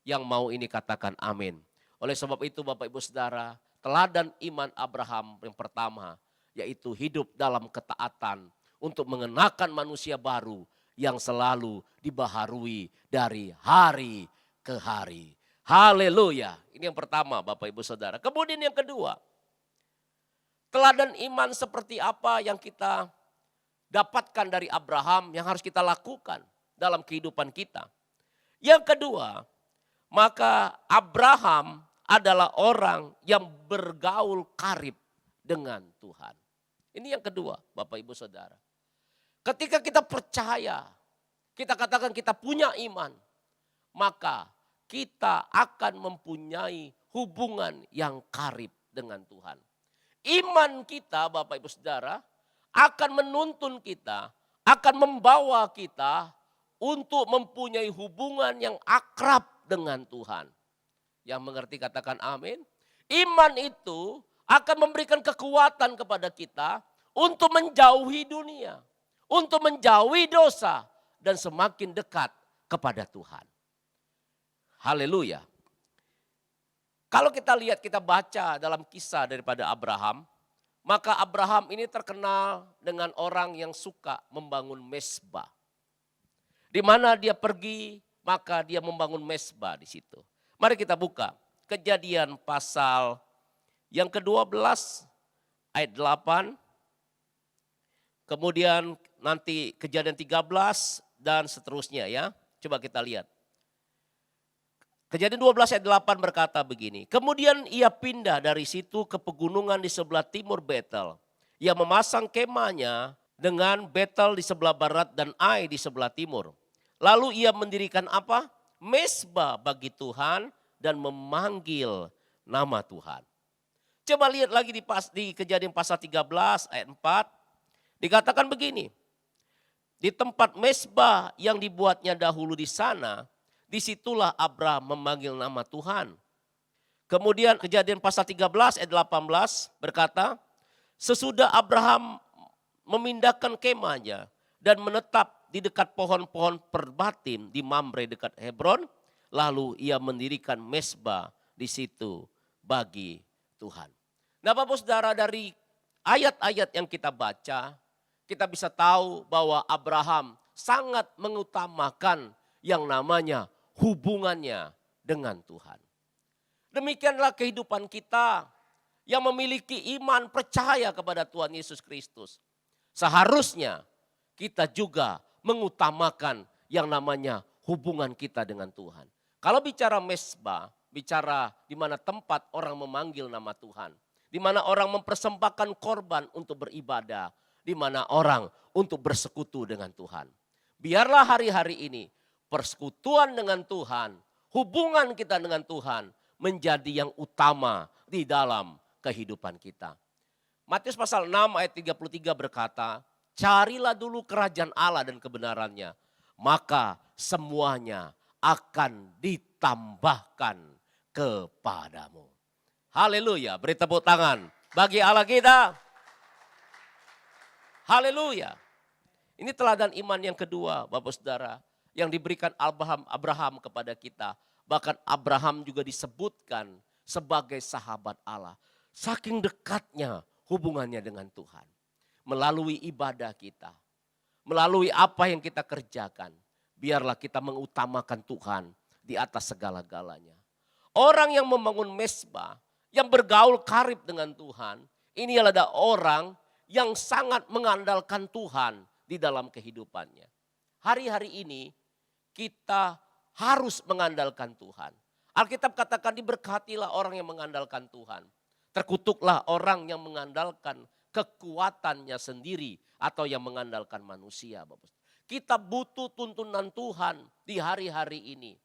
Yang mau ini katakan amin. Oleh sebab itu Bapak Ibu Saudara. Teladan iman Abraham yang pertama. Yaitu hidup dalam ketaatan. Untuk mengenakan manusia baru. Yang selalu dibaharui dari hari ke hari. Haleluya. Ini yang pertama Bapak Ibu Saudara. Kemudian yang kedua. Teladan iman seperti apa yang kita dapatkan dari Abraham yang harus kita lakukan dalam kehidupan kita. Yang kedua, maka Abraham adalah orang yang bergaul karib dengan Tuhan. Ini yang kedua, Bapak Ibu Saudara. Ketika kita percaya, kita katakan kita punya iman, maka kita akan mempunyai hubungan yang karib dengan Tuhan. Iman kita, Bapak Ibu Saudara, akan menuntun kita, akan membawa kita untuk mempunyai hubungan yang akrab dengan Tuhan. Yang mengerti katakan amin. Iman itu akan memberikan kekuatan kepada kita untuk menjauhi dunia, untuk menjauhi dosa, dan semakin dekat kepada Tuhan. Haleluya. Kalau kita lihat, kita baca dalam kisah daripada Abraham, maka Abraham ini terkenal dengan orang yang suka membangun mezbah. Di mana dia pergi, maka dia membangun mezbah di situ. Mari kita buka Kejadian pasal yang ke-12 ayat 8. Kemudian nanti Kejadian 13 dan seterusnya ya. Coba kita lihat. Kejadian 12 ayat 8 berkata begini. Kemudian ia pindah dari situ ke pegunungan di sebelah timur Betel. Ia memasang kemahnya dengan Betel di sebelah barat dan Ai di sebelah timur. Lalu ia mendirikan apa? Mezbah bagi Tuhan dan memanggil nama Tuhan. Coba lihat lagi di Kejadian pasal 13 ayat 4. Dikatakan begini. Di tempat mezbah yang dibuatnya dahulu di sana, disitulah Abraham memanggil nama Tuhan. Kemudian Kejadian pasal 13 ayat 18 berkata, sesudah Abraham memindahkan kemahnya dan menetap di dekat pohon-pohon perbatim di Mamre dekat Hebron, lalu ia mendirikan mezbah di situ bagi Tuhan. Nah Bapak Saudara, dari ayat-ayat yang kita baca, kita bisa tahu bahwa Abraham sangat mengutamakan yang namanya hubungannya dengan Tuhan. Demikianlah kehidupan kita yang memiliki iman percaya kepada Tuhan Yesus Kristus. Seharusnya kita juga mengutamakan yang namanya hubungan kita dengan Tuhan. Kalau bicara mezbah, bicara di mana tempat orang memanggil nama Tuhan. Di mana orang mempersembahkan korban untuk beribadah. Di mana orang untuk bersekutu dengan Tuhan. Biarlah hari-hari ini persekutuan dengan Tuhan, hubungan kita dengan Tuhan menjadi yang utama di dalam kehidupan kita. Matius pasal 6 ayat 33 berkata, carilah dulu kerajaan Allah dan kebenarannya, maka semuanya akan ditambahkan kepadamu. Haleluya, beri tepuk tangan bagi Allah kita. Haleluya. Ini teladan iman yang kedua, Bapak Saudara, yang diberikan Abraham kepada kita. Bahkan Abraham juga disebutkan sebagai sahabat Allah. Saking dekatnya hubungannya dengan Tuhan. Melalui ibadah kita. Melalui apa yang kita kerjakan. Biarlah kita mengutamakan Tuhan di atas segala-galanya. Orang yang membangun mezbah, yang bergaul karib dengan Tuhan. Ini adalah orang yang sangat mengandalkan Tuhan di dalam kehidupannya. Hari-hari ini kita harus mengandalkan Tuhan. Alkitab katakan diberkatilah orang yang mengandalkan Tuhan. Terkutuklah orang yang mengandalkan kekuatannya sendiri atau yang mengandalkan manusia. Kita butuh tuntunan Tuhan di hari-hari ini.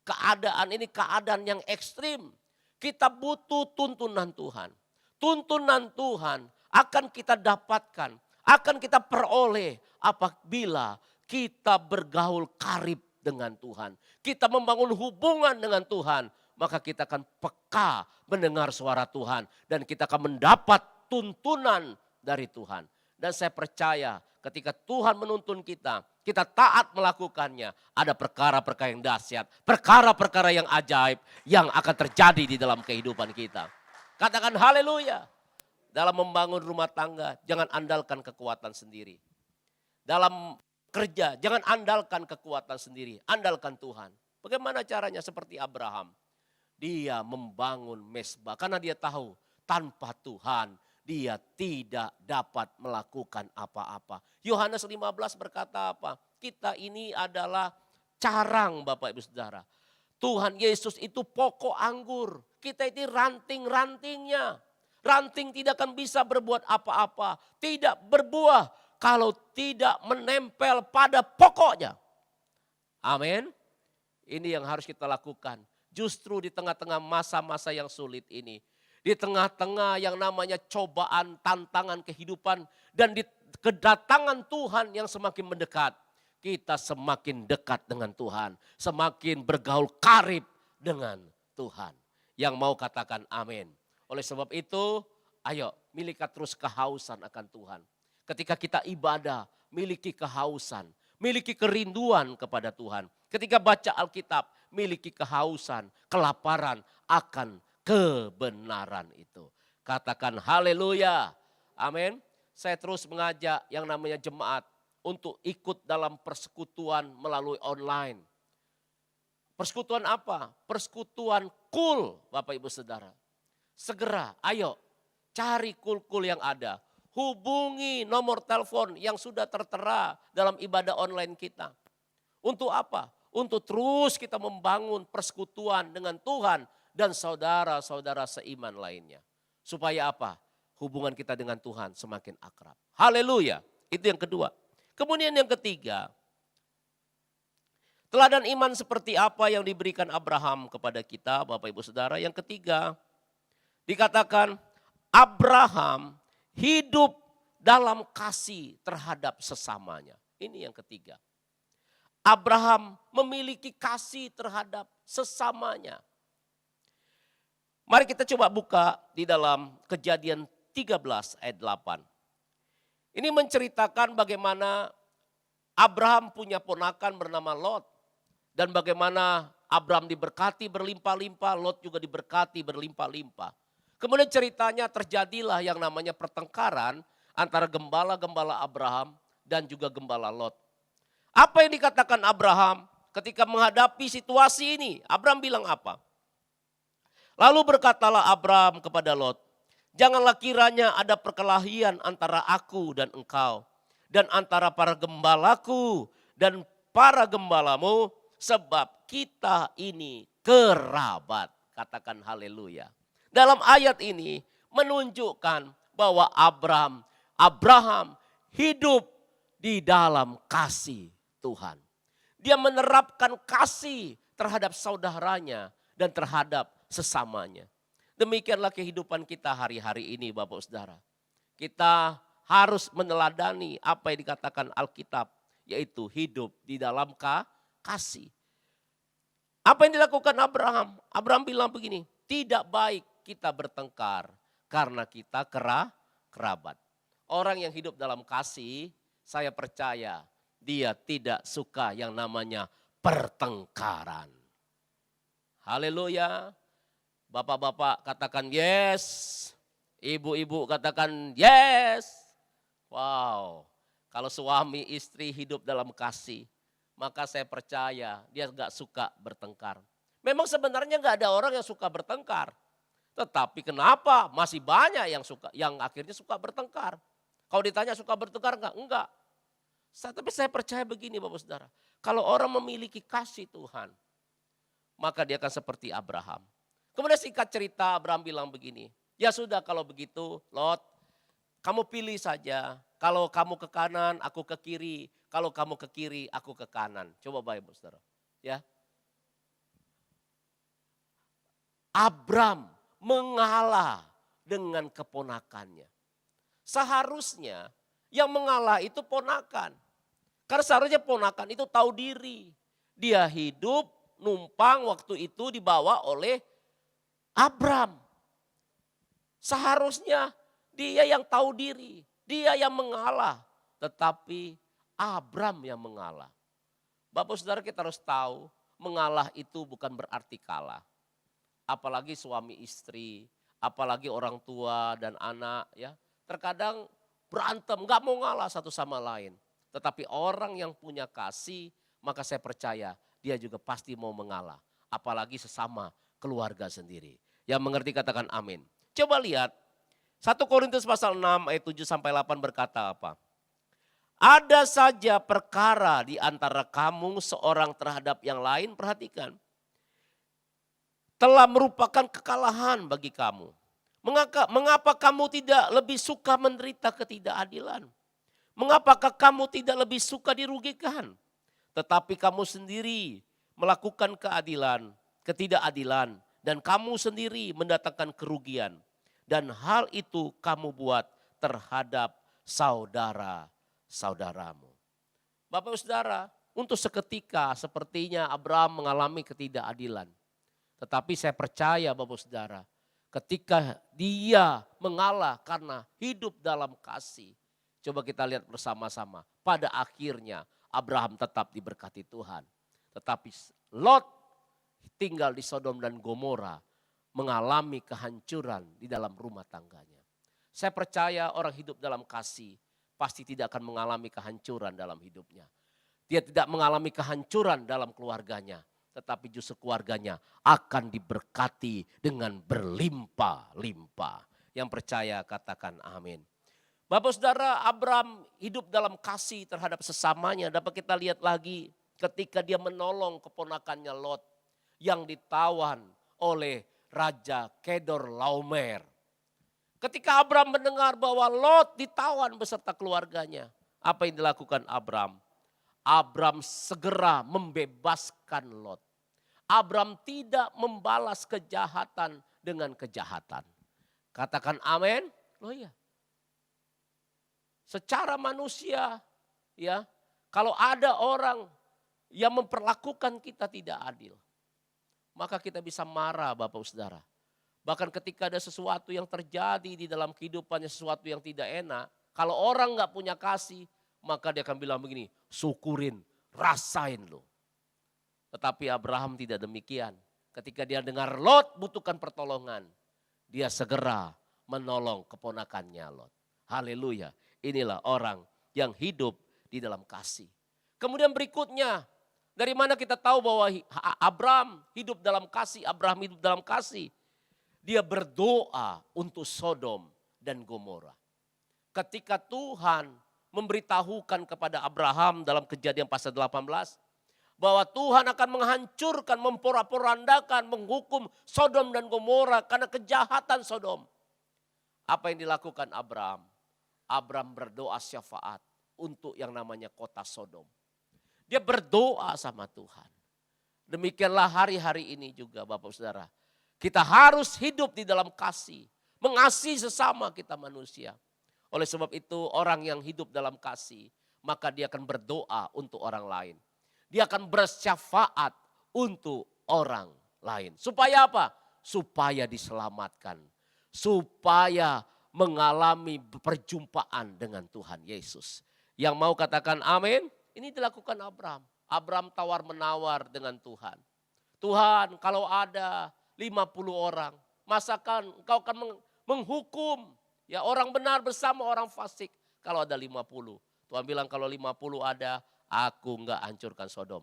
Keadaan ini keadaan yang ekstrim. Kita butuh tuntunan Tuhan. Tuntunan Tuhan akan kita dapatkan, akan kita peroleh apabila kita bergaul karib dengan Tuhan. Kita membangun hubungan dengan Tuhan, maka kita akan peka mendengar suara Tuhan. Dan kita akan mendapat tuntunan dari Tuhan. Dan saya percaya ketika Tuhan menuntun kita, kita taat melakukannya. Ada perkara-perkara yang dahsyat, perkara-perkara yang ajaib yang akan terjadi di dalam kehidupan kita. Katakan haleluya. Dalam membangun rumah tangga, jangan andalkan kekuatan sendiri. Dalam kerja, jangan andalkan kekuatan sendiri, andalkan Tuhan. Bagaimana caranya? Seperti Abraham. Dia membangun mezbah karena dia tahu tanpa Tuhan dia tidak dapat melakukan apa-apa. Yohanes 15 berkata apa? Kita ini adalah carang Bapak Ibu Saudara. Tuhan Yesus itu pokok anggur. Kita itu ranting-rantingnya. Ranting tidak akan bisa berbuat apa-apa. Tidak berbuah kalau tidak menempel pada pokoknya. Amin. Ini yang harus kita lakukan. Justru di tengah-tengah masa-masa yang sulit ini. Di tengah-tengah yang namanya cobaan, tantangan kehidupan. Dan di kedatangan Tuhan yang semakin mendekat. Kita semakin dekat dengan Tuhan. Semakin bergaul karib dengan Tuhan. Yang mau katakan amin. Oleh sebab itu, ayo miliki terus kehausan akan Tuhan. Ketika kita ibadah, miliki kehausan. Miliki kerinduan kepada Tuhan. Ketika baca Alkitab, miliki kehausan, kelaparan akan kebenaran itu. Katakan haleluya. Amin. Saya terus mengajak yang namanya jemaat untuk ikut dalam persekutuan melalui online. Persekutuan apa? Persekutuan kul Bapak Ibu Saudara. Segera ayo cari kul-kul yang ada. Hubungi nomor telepon yang sudah tertera dalam ibadah online kita. Untuk apa? Untuk terus kita membangun persekutuan dengan Tuhan dan saudara-saudara seiman lainnya. Supaya apa? Hubungan kita dengan Tuhan semakin akrab. Haleluya. Itu yang kedua. Kemudian yang ketiga. Teladan iman seperti apa yang diberikan Abraham kepada kita Bapak Ibu Saudara. Yang ketiga. Dikatakan Abraham hidup dalam kasih terhadap sesamanya. Ini yang ketiga. Abraham memiliki kasih terhadap sesamanya. Mari kita coba buka di dalam Kejadian 13 ayat 8. Ini menceritakan bagaimana Abraham punya ponakan bernama Lot. Dan bagaimana Abraham diberkati berlimpah-limpah, Lot juga diberkati berlimpah-limpah. Kemudian ceritanya terjadilah yang namanya pertengkaran antara gembala-gembala Abraham dan juga gembala Lot. Apa yang dikatakan Abraham ketika menghadapi situasi ini? Abraham bilang apa? Lalu berkatalah Abraham kepada Lot, janganlah kiranya ada perkelahian antara aku dan engkau, dan antara para gembalaku dan para gembalamu, sebab kita ini kerabat. Katakan haleluya. Dalam ayat ini menunjukkan bahwa Abraham hidup di dalam kasih Tuhan. Dia menerapkan kasih terhadap saudaranya dan terhadap sesamanya. Demikianlah kehidupan kita hari-hari ini Bapak Saudara. Kita harus meneladani apa yang dikatakan Alkitab, yaitu hidup di dalam kasih. Apa yang dilakukan Abraham? Abraham bilang begini, tidak baik kita bertengkar karena kita kerabat. Orang yang hidup dalam kasih, saya percaya dia tidak suka yang namanya pertengkaran. Haleluya. Bapak-bapak katakan yes. Ibu-ibu katakan yes. Wow. Kalau suami istri hidup dalam kasih, maka saya percaya dia gak suka bertengkar. Memang sebenarnya gak ada orang yang suka bertengkar. Tetapi kenapa masih banyak yang akhirnya suka bertengkar. Kalau ditanya suka bertengkar enggak? Enggak. Tapi saya percaya begini Bapak Saudara. Kalau orang memiliki kasih Tuhan, maka dia akan seperti Abraham. Kemudian singkat cerita Abraham bilang begini, ya sudah kalau begitu Lot, kamu pilih saja. Kalau kamu ke kanan, aku ke kiri. Kalau kamu ke kiri, aku ke kanan. Coba Bapak Saudara. Ya. Abraham mengalah dengan keponakannya. Seharusnya yang mengalah itu ponakan. Karena seharusnya ponakan itu tahu diri. Dia hidup numpang waktu itu dibawa oleh Abraham. Seharusnya dia yang tahu diri. Dia yang mengalah. Tetapi Abraham yang mengalah. Bapak Saudara kita harus tahu mengalah itu bukan berarti kalah. Apalagi suami istri, apalagi orang tua dan anak ya. Terkadang berantem, gak mau ngalah satu sama lain. Tetapi orang yang punya kasih, maka saya percaya dia juga pasti mau mengalah. Apalagi sesama keluarga sendiri. Yang mengerti katakan amin. Coba lihat 1 Korintus pasal 6 ayat 7 sampai 8 berkata apa? Ada saja perkara di antara kamu seorang terhadap yang lain, perhatikan. Telah merupakan kekalahan bagi kamu. Mengapa kamu tidak lebih suka menderita ketidakadilan? Mengapakah kamu tidak lebih suka dirugikan? Tetapi kamu sendiri melakukan ketidakadilan, dan kamu sendiri mendatangkan kerugian. Dan hal itu kamu buat terhadap saudara-saudaramu. Bapak Ibu Saudara, untuk seketika sepertinya Abraham mengalami ketidakadilan. Tetapi saya percaya Bapak Ibu Saudara, ketika dia mengalah karena hidup dalam kasih. Coba kita lihat bersama-sama. Pada akhirnya Abraham tetap diberkati Tuhan. Tetapi Lot tinggal di Sodom dan Gomora mengalami kehancuran di dalam rumah tangganya. Saya percaya orang hidup dalam kasih pasti tidak akan mengalami kehancuran dalam hidupnya. Dia tidak mengalami kehancuran dalam keluarganya. Tetapi justru keluarganya akan diberkati dengan berlimpah-limpah. Yang percaya katakan amin. Bapak Saudara, Abraham hidup dalam kasih terhadap sesamanya. Dapat kita lihat lagi ketika dia menolong keponakannya Lot yang ditawan oleh Raja Kedor Laomer. Ketika Abraham mendengar bahwa Lot ditawan beserta keluarganya, apa yang dilakukan Abraham? Abraham segera membebaskan Lot. Abraham tidak membalas kejahatan dengan kejahatan. Katakan amin. Oh iya. Secara manusia, ya, kalau ada orang yang memperlakukan kita tidak adil, maka kita bisa marah Bapak Saudara. Bahkan ketika ada sesuatu yang terjadi di dalam kehidupannya, sesuatu yang tidak enak, kalau orang nggak punya kasih, maka dia akan bilang begini, syukurin, rasain lo. Tetapi Abraham tidak demikian. Ketika dia dengar Lot butuhkan pertolongan, dia segera menolong keponakannya Lot. Haleluya. Inilah orang yang hidup di dalam kasih. Kemudian berikutnya, dari mana kita tahu bahwa Abraham hidup dalam kasih, Abraham hidup dalam kasih. Dia berdoa untuk Sodom dan Gomora. Ketika Tuhan memberitahukan kepada Abraham dalam Kejadian pasal 18, bahwa Tuhan akan menghancurkan, memporak-porandakan, menghukum Sodom dan Gomora karena kejahatan Sodom. Apa yang dilakukan Abraham? Abraham berdoa syafaat untuk yang namanya kota Sodom. Dia berdoa sama Tuhan. Demikianlah hari-hari ini juga Bapak Saudara. Kita harus hidup di dalam kasih. Mengasihi sesama kita manusia. Oleh sebab itu orang yang hidup dalam kasih, maka dia akan berdoa untuk orang lain. Dia akan bersyafaat untuk orang lain. Supaya apa? Supaya diselamatkan. Supaya mengalami perjumpaan dengan Tuhan Yesus. Yang mau katakan amin, ini dilakukan Abraham. Abraham tawar-menawar dengan Tuhan. Tuhan, kalau ada 50 orang, masakan engkau akan menghukum ya orang benar bersama orang fasik kalau ada 50. Tuhan bilang kalau 50 ada, aku enggak hancurkan Sodom.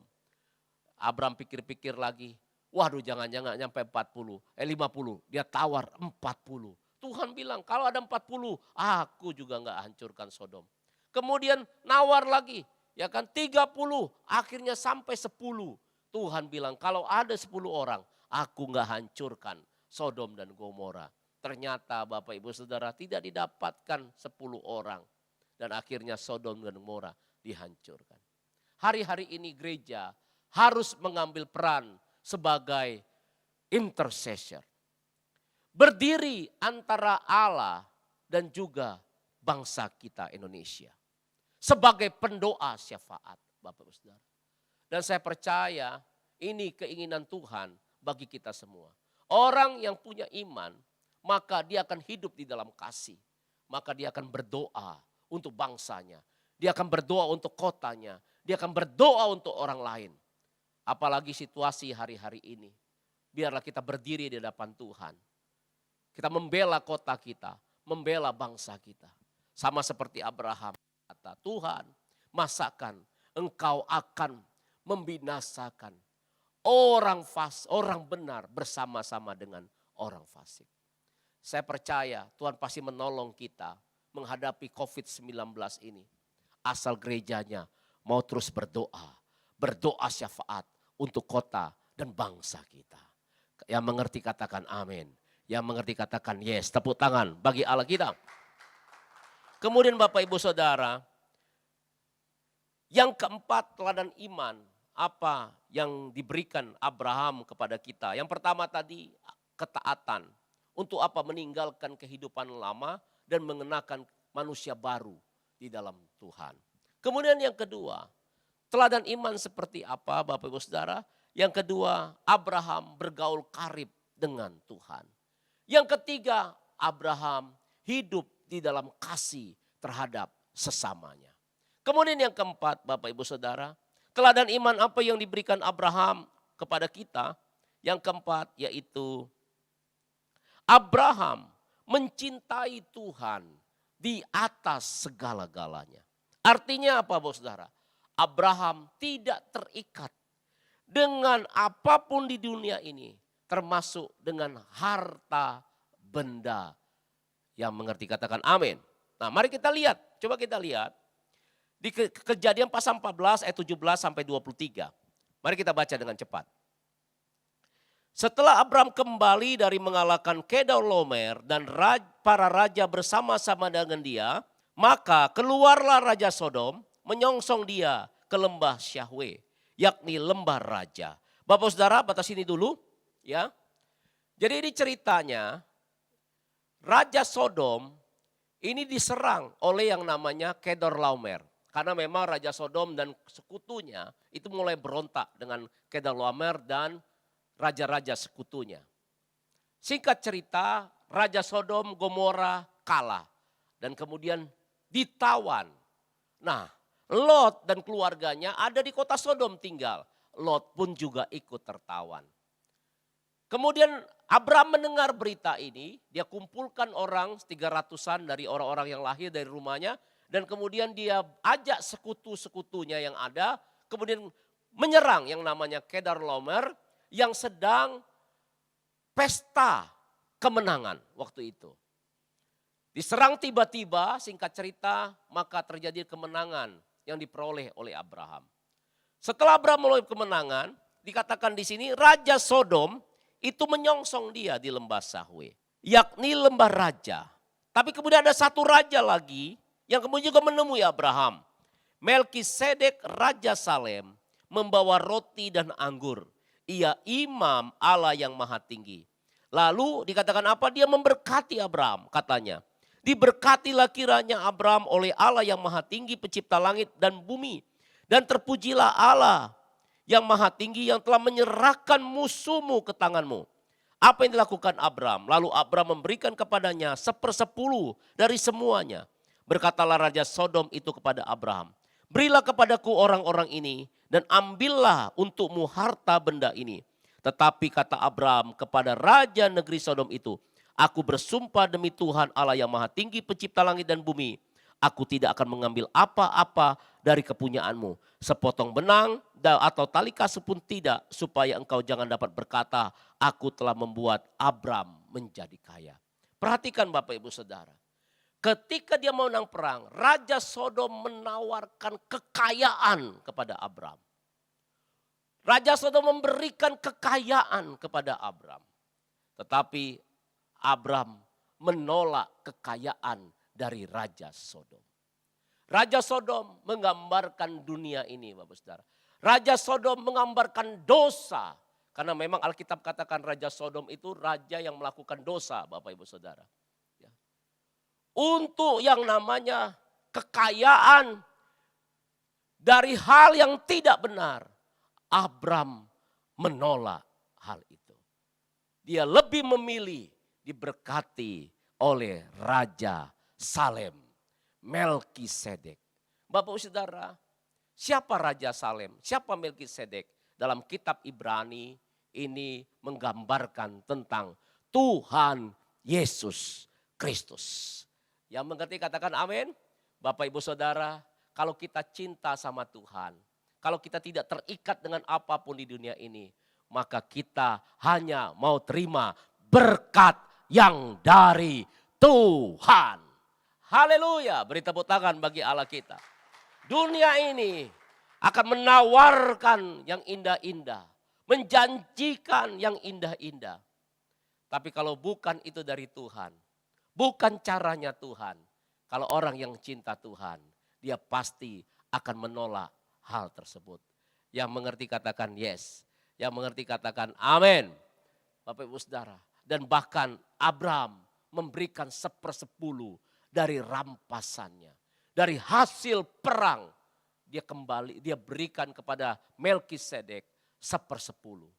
Abraham pikir-pikir lagi, waduh jangan-jangan nyampe 50, 50, dia tawar 40. Tuhan bilang kalau ada 40 aku juga enggak hancurkan Sodom. Kemudian nawar lagi ya kan 30 akhirnya sampai 10. Tuhan bilang kalau ada 10 orang aku enggak hancurkan Sodom dan Gomora. Ternyata Bapak Ibu Saudara tidak didapatkan 10 orang. Dan akhirnya Sodom dan Gomora dihancurkan. Hari-hari ini gereja harus mengambil peran sebagai intercessor. Berdiri antara Allah dan juga bangsa kita Indonesia. Sebagai pendoa syafaat Bapak Ibu Saudara. Dan saya percaya ini keinginan Tuhan bagi kita semua. Orang yang punya iman maka dia akan hidup di dalam kasih. Maka dia akan berdoa untuk bangsanya. Dia akan berdoa untuk kotanya. Dia akan berdoa untuk orang lain. Apalagi situasi hari-hari ini. Biarlah kita berdiri di hadapan Tuhan. Kita membela kota kita, membela bangsa kita. Sama seperti Abraham kata, Tuhan masakan engkau akan membinasakan orang benar bersama-sama dengan orang fasik. Saya percaya Tuhan pasti menolong kita menghadapi COVID-19 ini. Asal gerejanya mau terus berdoa. Berdoa syafaat untuk kota dan bangsa kita. Yang mengerti katakan amin. Yang mengerti katakan yes. Tepuk tangan bagi Allah kita. Kemudian Bapak Ibu Saudara, yang keempat teladan iman. Apa yang diberikan Abraham kepada kita. Yang pertama tadi ketaatan. Untuk apa? Meninggalkan kehidupan lama dan mengenakan manusia baru di dalam Tuhan. Kemudian yang kedua, teladan iman seperti apa Bapak Ibu Saudara? Yang kedua, Abraham bergaul karib dengan Tuhan. Yang ketiga, Abraham hidup di dalam kasih terhadap sesamanya. Kemudian yang keempat Bapak Ibu Saudara, teladan iman apa yang diberikan Abraham kepada kita? Yang keempat yaitu Abraham mencintai Tuhan di atas segala-galanya. Artinya apa Bapak Saudara? Abraham tidak terikat dengan apapun di dunia ini. Termasuk dengan harta benda. Yang mengerti katakan amin. Nah mari kita lihat, coba kita lihat. Di Kejadian pasal 14 ayat 17 sampai 23. Mari kita baca dengan cepat. Setelah Abraham kembali dari mengalahkan Kedorlaomer dan para raja bersama-sama dengan dia, maka keluarlah Raja Sodom menyongsong dia ke lembah Syahwe, yakni lembah raja. Bapak Saudara, batas ini dulu ya. Jadi ini ceritanya Raja Sodom ini diserang oleh yang namanya Kedorlaomer. Karena memang Raja Sodom dan sekutunya itu mulai berontak dengan Kedorlaomer dan raja-raja sekutunya. Singkat cerita, Raja Sodom Gomora kalah dan kemudian ditawan. Nah, Lot dan keluarganya ada di kota Sodom tinggal. Lot pun juga ikut tertawan. Kemudian Abraham mendengar berita ini, dia kumpulkan orang 300-an dari orang-orang yang lahir dari rumahnya. Dan kemudian dia ajak sekutu-sekutunya yang ada, kemudian menyerang yang namanya Kedorlaomer yang sedang pesta kemenangan waktu itu. Diserang tiba-tiba, singkat cerita, maka terjadi kemenangan yang diperoleh oleh Abraham. Setelah Abraham memperoleh kemenangan, dikatakan di sini Raja Sodom itu menyongsong dia di lembah Syahwe, yakni lembah raja. Tapi kemudian ada satu raja lagi yang kemudian juga menemui Abraham. Melkisedek Raja Salem membawa roti dan anggur. Ia imam Allah yang maha tinggi. Lalu dikatakan apa? Dia memberkati Abraham katanya. Diberkatilah kiranya Abraham oleh Allah yang maha tinggi pencipta langit dan bumi. Dan terpujilah Allah yang maha tinggi yang telah menyerahkan musuhmu ke tanganmu. Apa yang dilakukan Abraham? Lalu Abraham memberikan kepadanya 1/10 dari semuanya. Berkatalah Raja Sodom itu kepada Abraham. Berilah kepadaku orang-orang ini dan ambillah untukmu harta benda ini. Tetapi kata Abraham kepada Raja negeri Sodom itu. Aku bersumpah demi Tuhan Allah yang maha tinggi pencipta langit dan bumi. Aku tidak akan mengambil apa-apa dari kepunyaanmu. Sepotong benang atau tali kasut pun tidak. Supaya engkau jangan dapat berkata, aku telah membuat Abraham menjadi kaya. Perhatikan Bapak Ibu Saudara. Ketika dia mau menang perang, Raja Sodom menawarkan kekayaan kepada Abraham. Raja Sodom memberikan kekayaan kepada Abraham. Tetapi Abraham menolak kekayaan dari Raja Sodom. Raja Sodom menggambarkan dunia ini Bapak Saudara. Raja Sodom menggambarkan dosa. Karena memang Alkitab katakan Raja Sodom itu raja yang melakukan dosa Bapak Ibu Saudara. Ya. Untuk yang namanya kekayaan dari hal yang tidak benar. Abraham menolak hal itu. Dia lebih memilih diberkati oleh Raja Salem, Melkisedek. Bapak Saudara, siapa Raja Salem? Siapa Melkisedek? Dalam kitab Ibrani ini menggambarkan tentang Tuhan Yesus Kristus. Yang mengerti katakan amin. Bapak Ibu Saudara, kalau kita cinta sama Tuhan, kalau kita tidak terikat dengan apapun di dunia ini, maka kita hanya mau terima berkat yang dari Tuhan. Haleluya, beri tepuk tangan bagi Allah kita. Dunia ini akan menawarkan yang indah-indah, menjanjikan yang indah-indah. Tapi kalau bukan itu dari Tuhan, bukan caranya Tuhan, kalau orang yang cinta Tuhan, dia pasti akan menolak hal tersebut. Yang mengerti katakan yes, yang mengerti katakan amin. Bapak Ibu Saudara, dan bahkan Abraham memberikan 1/10 dari rampasannya. Dari hasil perang, dia berikan kepada Melkisedek 1/10.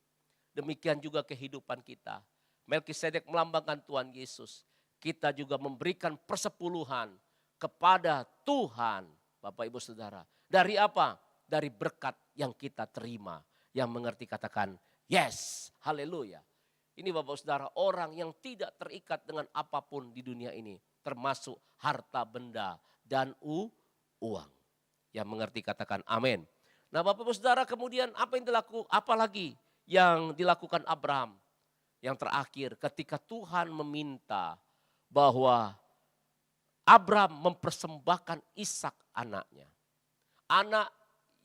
Demikian juga kehidupan kita. Melkisedek melambangkan Tuhan Yesus. Kita juga memberikan persepuluhan kepada Tuhan, Bapak Ibu Saudara. Dari apa? Dari berkat yang kita terima. Yang mengerti katakan yes, haleluya. Ini Bapak Saudara, orang yang tidak terikat dengan apapun di dunia ini. Termasuk harta benda dan uang. Yang mengerti katakan amin. Nah Bapak Ibu Saudara, kemudian apa lagi yang dilakukan Abraham? Yang terakhir, ketika Tuhan meminta bahwa Abraham mempersembahkan Ishak anaknya. Anak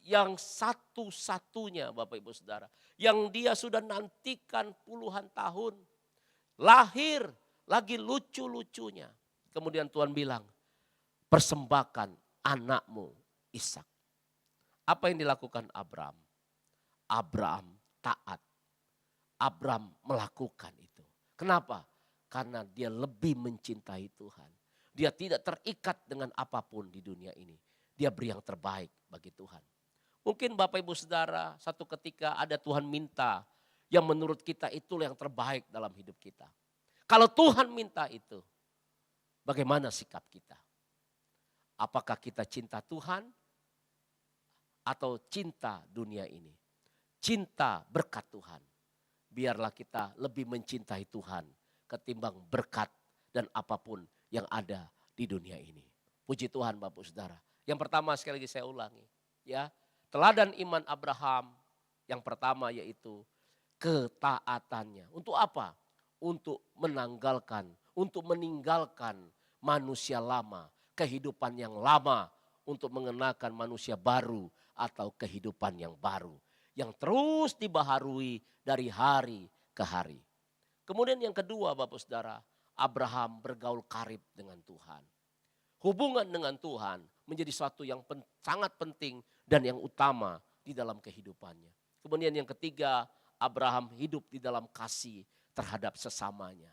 yang satu-satunya Bapak Ibu Saudara. Yang dia sudah nantikan puluhan tahun. Lahir lagi lucu-lucunya. Kemudian Tuhan bilang, persembahkan anakmu Ishak. Apa yang dilakukan Abraham? Abraham taat. Abraham melakukan itu. Kenapa? Karena dia lebih mencintai Tuhan. Dia tidak terikat dengan apapun di dunia ini. Dia beri yang terbaik bagi Tuhan. Mungkin Bapak Ibu Saudara, satu ketika ada Tuhan minta yang menurut kita itulah yang terbaik dalam hidup kita. Kalau Tuhan minta itu, bagaimana sikap kita? Apakah kita cinta Tuhan atau cinta dunia ini? Cinta berkat Tuhan. Biarlah kita lebih mencintai Tuhan ketimbang berkat dan apapun yang ada di dunia ini. Puji Tuhan Bapak Saudara. Yang pertama sekali lagi saya ulangi. Ya, teladan iman Abraham yang pertama yaitu ketaatannya. Untuk apa? Untuk meninggalkan manusia lama, kehidupan yang lama untuk mengenakan manusia baru atau kehidupan yang baru. Yang terus dibaharui dari hari ke hari. Kemudian yang kedua Bapak Saudara, Abraham bergaul karib dengan Tuhan. Hubungan dengan Tuhan menjadi suatu yang sangat penting dan yang utama di dalam kehidupannya. Kemudian yang ketiga, Abraham hidup di dalam kasih terhadap sesamanya.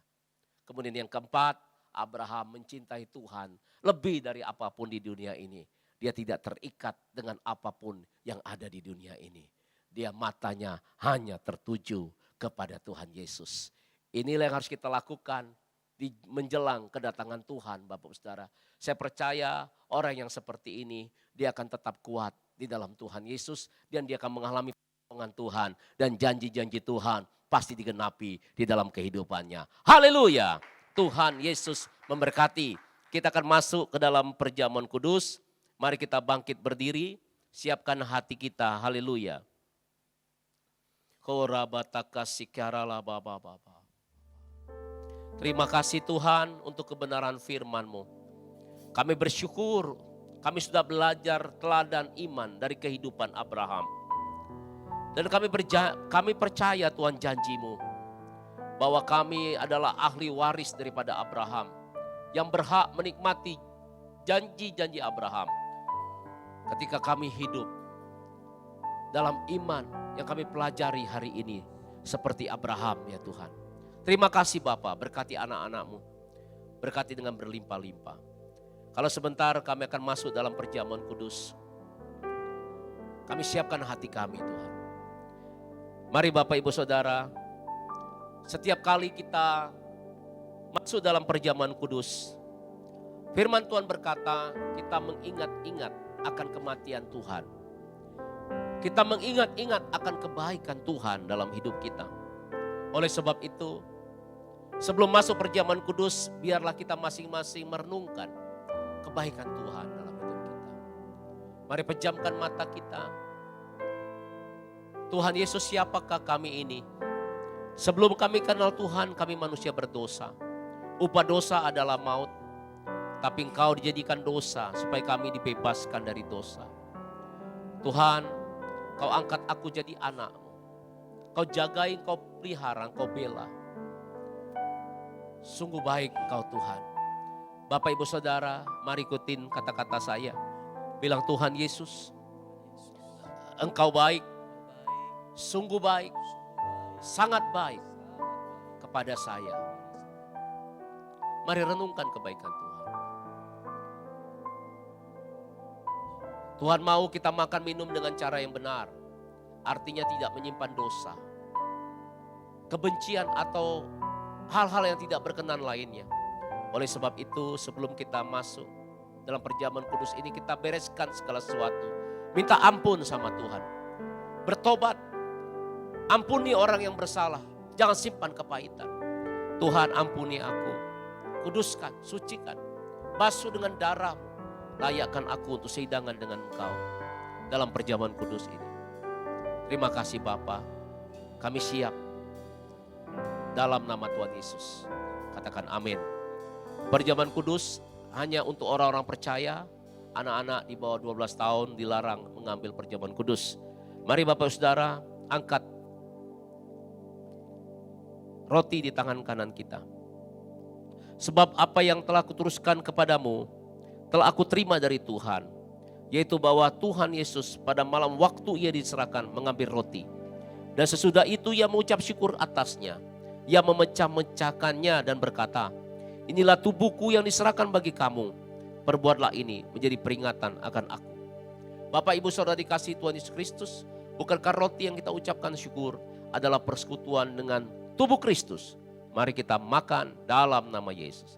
Kemudian yang keempat, Abraham mencintai Tuhan lebih dari apapun di dunia ini. Dia tidak terikat dengan apapun yang ada di dunia ini. Dia matanya hanya tertuju kepada Tuhan Yesus. Inilah yang harus kita lakukan di menjelang kedatangan Tuhan Bapak Saudara. Saya percaya orang yang seperti ini dia akan tetap kuat di dalam Tuhan Yesus. Dan dia akan mengalami pertolongan Tuhan. Dan janji-janji Tuhan pasti digenapi di dalam kehidupannya. Haleluya. Tuhan Yesus memberkati. Kita akan masuk ke dalam perjamuan kudus. Mari kita bangkit berdiri. Siapkan hati kita. Haleluya. Terima kasih Tuhan untuk kebenaran firman-Mu. Kami bersyukur kami sudah belajar teladan iman dari kehidupan Abraham. Dan kami percaya Tuhan janji-Mu bahwa kami adalah ahli waris daripada Abraham yang berhak menikmati janji-janji Abraham. Ketika kami hidup dalam iman yang kami pelajari hari ini seperti Abraham ya Tuhan. Terima kasih Bapa, berkati anak-anak-Mu. Berkati dengan berlimpah-limpah. Kalau sebentar kami akan masuk dalam perjamuan kudus. Kami siapkan hati kami Tuhan. Mari Bapak Ibu Saudara, setiap kali kita masuk dalam perjamuan kudus, firman Tuhan berkata kita mengingat-ingat akan kematian Tuhan. Kita mengingat-ingat akan kebaikan Tuhan dalam hidup kita. Oleh sebab itu, sebelum masuk perjamuan kudus, biarlah kita masing-masing merenungkan kebaikan Tuhan dalam hidup kita. Mari pejamkan mata kita. Tuhan Yesus, siapakah kami ini? Sebelum kami kenal Tuhan, kami manusia berdosa. Upah dosa adalah maut, tapi Engkau dijadikan dosa supaya kami dibebaskan dari dosa. Tuhan, Kau angkat aku jadi anak-Mu. Kau jagai, Kau pelihara, Kau bela. Sungguh baik Engkau Tuhan. Bapak Ibu Saudara, mari ikutin kata-kata saya. Bilang, Tuhan Yesus, Engkau baik, sungguh baik, sangat baik kepada saya. Mari renungkan kebaikan Tuhan. Tuhan mau kita makan minum dengan cara yang benar. Artinya tidak menyimpan dosa, kebencian atau hal-hal yang tidak berkenan lainnya. Oleh sebab itu sebelum kita masuk dalam perjamuan kudus ini, kita bereskan segala sesuatu. Minta ampun sama Tuhan. Bertobat. Ampuni orang yang bersalah. Jangan simpan kepahitan. Tuhan, ampuni aku. Kuduskan, sucikan. Basuh dengan darah. Layakkan aku untuk sehidangan dengan Engkau dalam perjamuan kudus ini. Terima kasih Bapa. Kami siap dalam nama Tuhan Yesus. Katakan amin. Perjamuan kudus hanya untuk orang-orang percaya. Anak-anak di bawah 12 tahun dilarang mengambil perjamuan kudus. Mari Bapak Saudara, angkat roti di tangan kanan kita. Sebab apa yang telah kuteruskan kepadamu, telah aku terima dari Tuhan. Yaitu bahwa Tuhan Yesus pada malam waktu ia diserahkan mengambil roti. Dan sesudah itu ia mengucap syukur atasnya. Ia memecah-mecahkannya dan berkata, inilah tubuhku yang diserahkan bagi kamu. Perbuatlah ini menjadi peringatan akan aku. Bapak Ibu Saudara dikasihi Tuhan Yesus Kristus, bukankah roti yang kita ucapkan syukur adalah persekutuan dengan tubuh Kristus? Mari kita makan dalam nama Yesus.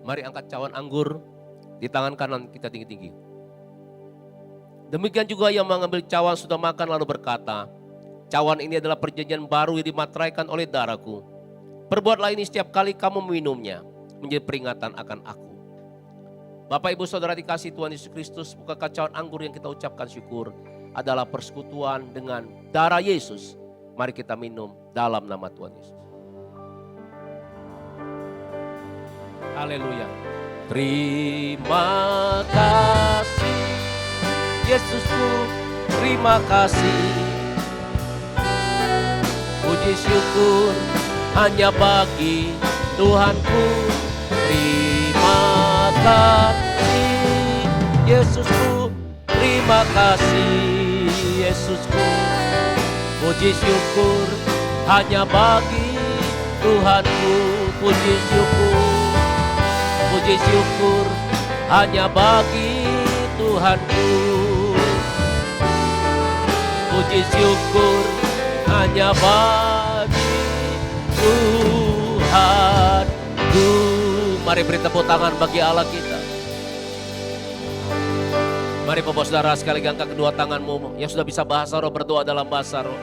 Mari angkat cawan anggur di tangan kanan kita tinggi-tinggi. Demikian juga yang mengambil cawan sudah makan lalu berkata, cawan ini adalah perjanjian baru yang dimateraikan oleh darahku. Perbuatlah ini setiap kali kamu meminumnya, menjadi peringatan akan aku. Bapak Ibu Saudara dikasihi Tuhan Yesus Kristus, bukankah cawan anggur yang kita ucapkan syukur adalah persekutuan dengan darah Yesus? Mari kita minum dalam nama Tuhan Yesus. Haleluya. Terima kasih Yesusku, terima kasih. Puji syukur hanya bagi Tuhanku. Terima kasih Yesusku, terima kasih Yesusku. Puji syukur hanya bagi Tuhanku. Puji syukur hanya bagi Tuhanku. Puji syukur hanya bagi Tuhanku. Mari beri tepuk tangan bagi Allah kita. Mari Bapak Saudara sekali lagi angkat kedua tanganmu yang sudah bisa bahasa roh, berdoa dalam bahasa roh.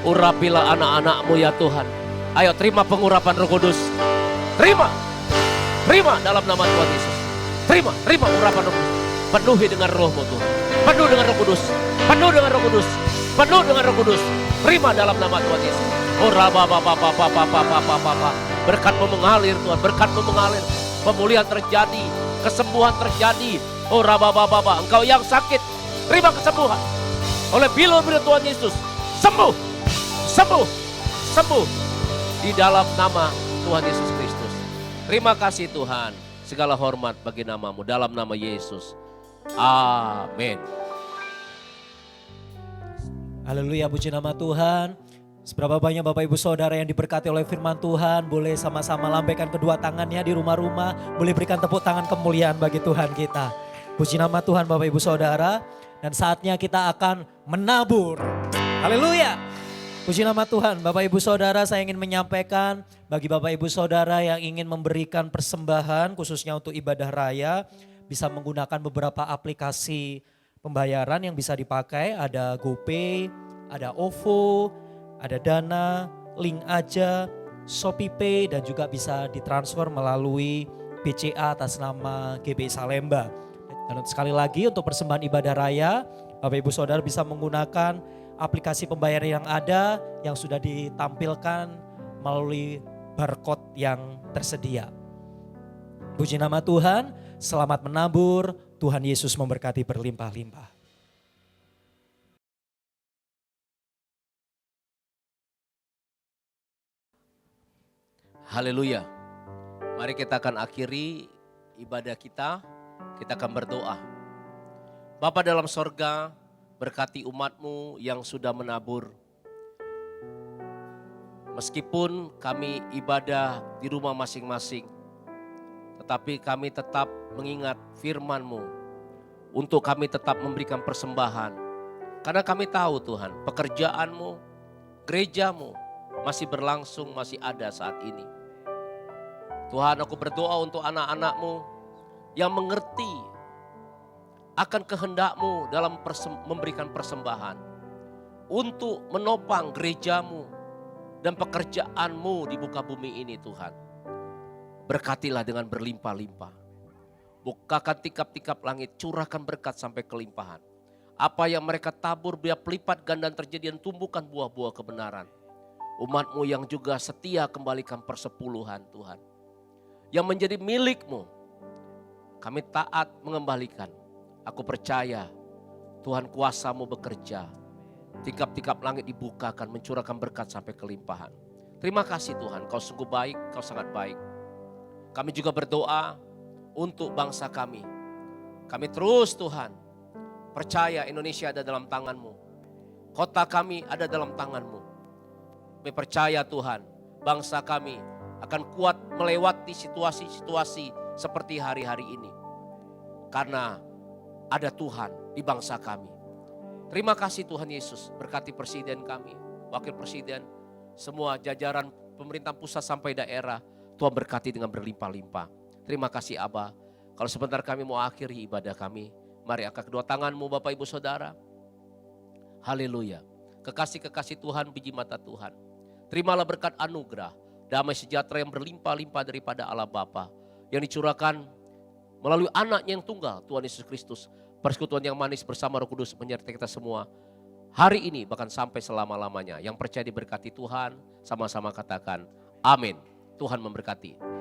Urapilah anak-anakmu ya Tuhan. Ayo terima pengurapan Roh Kudus. Terima dalam nama Tuhan Yesus. Terima urapan Roh Kudus. Penuhi dengan rohmu Tuhan. Penuh dengan Roh Kudus. Penuh dengan Roh Kudus. Penuh dengan Roh Kudus. Terima dalam nama Tuhan Yesus. Berkat-Mu mengalir Tuhan. Berkat-Mu mengalir. Pemulihan terjadi. Kesembuhan terjadi. Engkau yang sakit, terima kesembuhan. Oleh bila-bila Tuhan Yesus. Sembuh. Di dalam nama Tuhan Yesus Kristus. Terima kasih Tuhan. Segala hormat bagi nama-Mu dalam nama Yesus. Amin. Haleluya, puji nama Tuhan. Seberapa banyak Bapak Ibu Saudara yang diberkati oleh firman Tuhan, boleh sama-sama lambaikan kedua tangannya di rumah-rumah, boleh berikan tepuk tangan kemuliaan bagi Tuhan kita. Puji nama Tuhan Bapak Ibu Saudara, dan saatnya kita akan menabur. Haleluya. Puji nama Tuhan. Bapak Ibu Saudara, saya ingin menyampaikan bagi Bapak Ibu Saudara yang ingin memberikan persembahan khususnya untuk ibadah raya, bisa menggunakan beberapa aplikasi pembayaran yang bisa dipakai. Ada GoPay, ada OVO, ada Dana, Link Aja, Shopee Pay dan juga bisa ditransfer melalui BCA atas nama GBI Salemba. Dan sekali lagi untuk persembahan ibadah raya, Bapak Ibu Saudara bisa menggunakan aplikasi pembayaran yang ada yang sudah ditampilkan melalui barcode yang tersedia. Puji nama Tuhan, selamat menabur, Tuhan Yesus memberkati berlimpah-limpah. Haleluya. Mari kita akan akhiri ibadah kita akan berdoa. Bapa dalam sorga, berkati umat-Mu yang sudah menabur. Meskipun kami ibadah di rumah masing-masing, tetapi kami tetap mengingat firman-Mu untuk kami tetap memberikan persembahan. Karena kami tahu Tuhan, pekerjaan-Mu, gereja-Mu masih berlangsung, masih ada saat ini. Tuhan, aku berdoa untuk anak-anak-Mu yang mengerti akan kehendak-Mu dalam memberikan persembahan untuk menopang gereja-Mu dan pekerjaan-Mu di muka bumi ini Tuhan. Berkatilah dengan berlimpah-limpah. Bukakan tikap-tikap langit, curahkan berkat sampai kelimpahan. Apa yang mereka tabur biar pelipat ganda terjadi dan tumbuhkan buah-buah kebenaran. Umat-Mu yang juga setia kembalikan persepuluhan Tuhan. Yang menjadi milik-Mu, kami taat mengembalikan. Aku percaya Tuhan kuasa-Mu bekerja. Tikap-tikap langit dibukakan, mencurahkan berkat sampai kelimpahan. Terima kasih Tuhan, Kau sungguh baik, Kau sangat baik. Kami juga berdoa untuk bangsa kami. Kami terus Tuhan, percaya Indonesia ada dalam tangan-Mu. Kota kami ada dalam tangan-Mu. Kami percaya Tuhan, bangsa kami akan kuat melewati situasi-situasi seperti hari-hari ini. Karena ada Tuhan di bangsa kami. Terima kasih Tuhan Yesus, berkati presiden kami, wakil presiden, semua jajaran pemerintahan pusat sampai daerah. Tuhan berkati dengan berlimpah-limpah. Terima kasih Abah. Kalau sebentar kami mau akhiri ibadah kami, mari angkat kedua tanganmu Bapak Ibu Saudara. Haleluya. Kekasih-kekasih Tuhan, biji mata Tuhan. Terimalah berkat anugerah, damai sejahtera yang berlimpah-limpah daripada Allah Bapa yang dicurahkan melalui anaknya yang tunggal, Tuhan Yesus Kristus. Persekutuan yang manis bersama Roh Kudus menyertai kita semua hari ini bahkan sampai selama-lamanya. Yang percaya diberkati Tuhan, sama-sama katakan amin. Tuhan memberkati.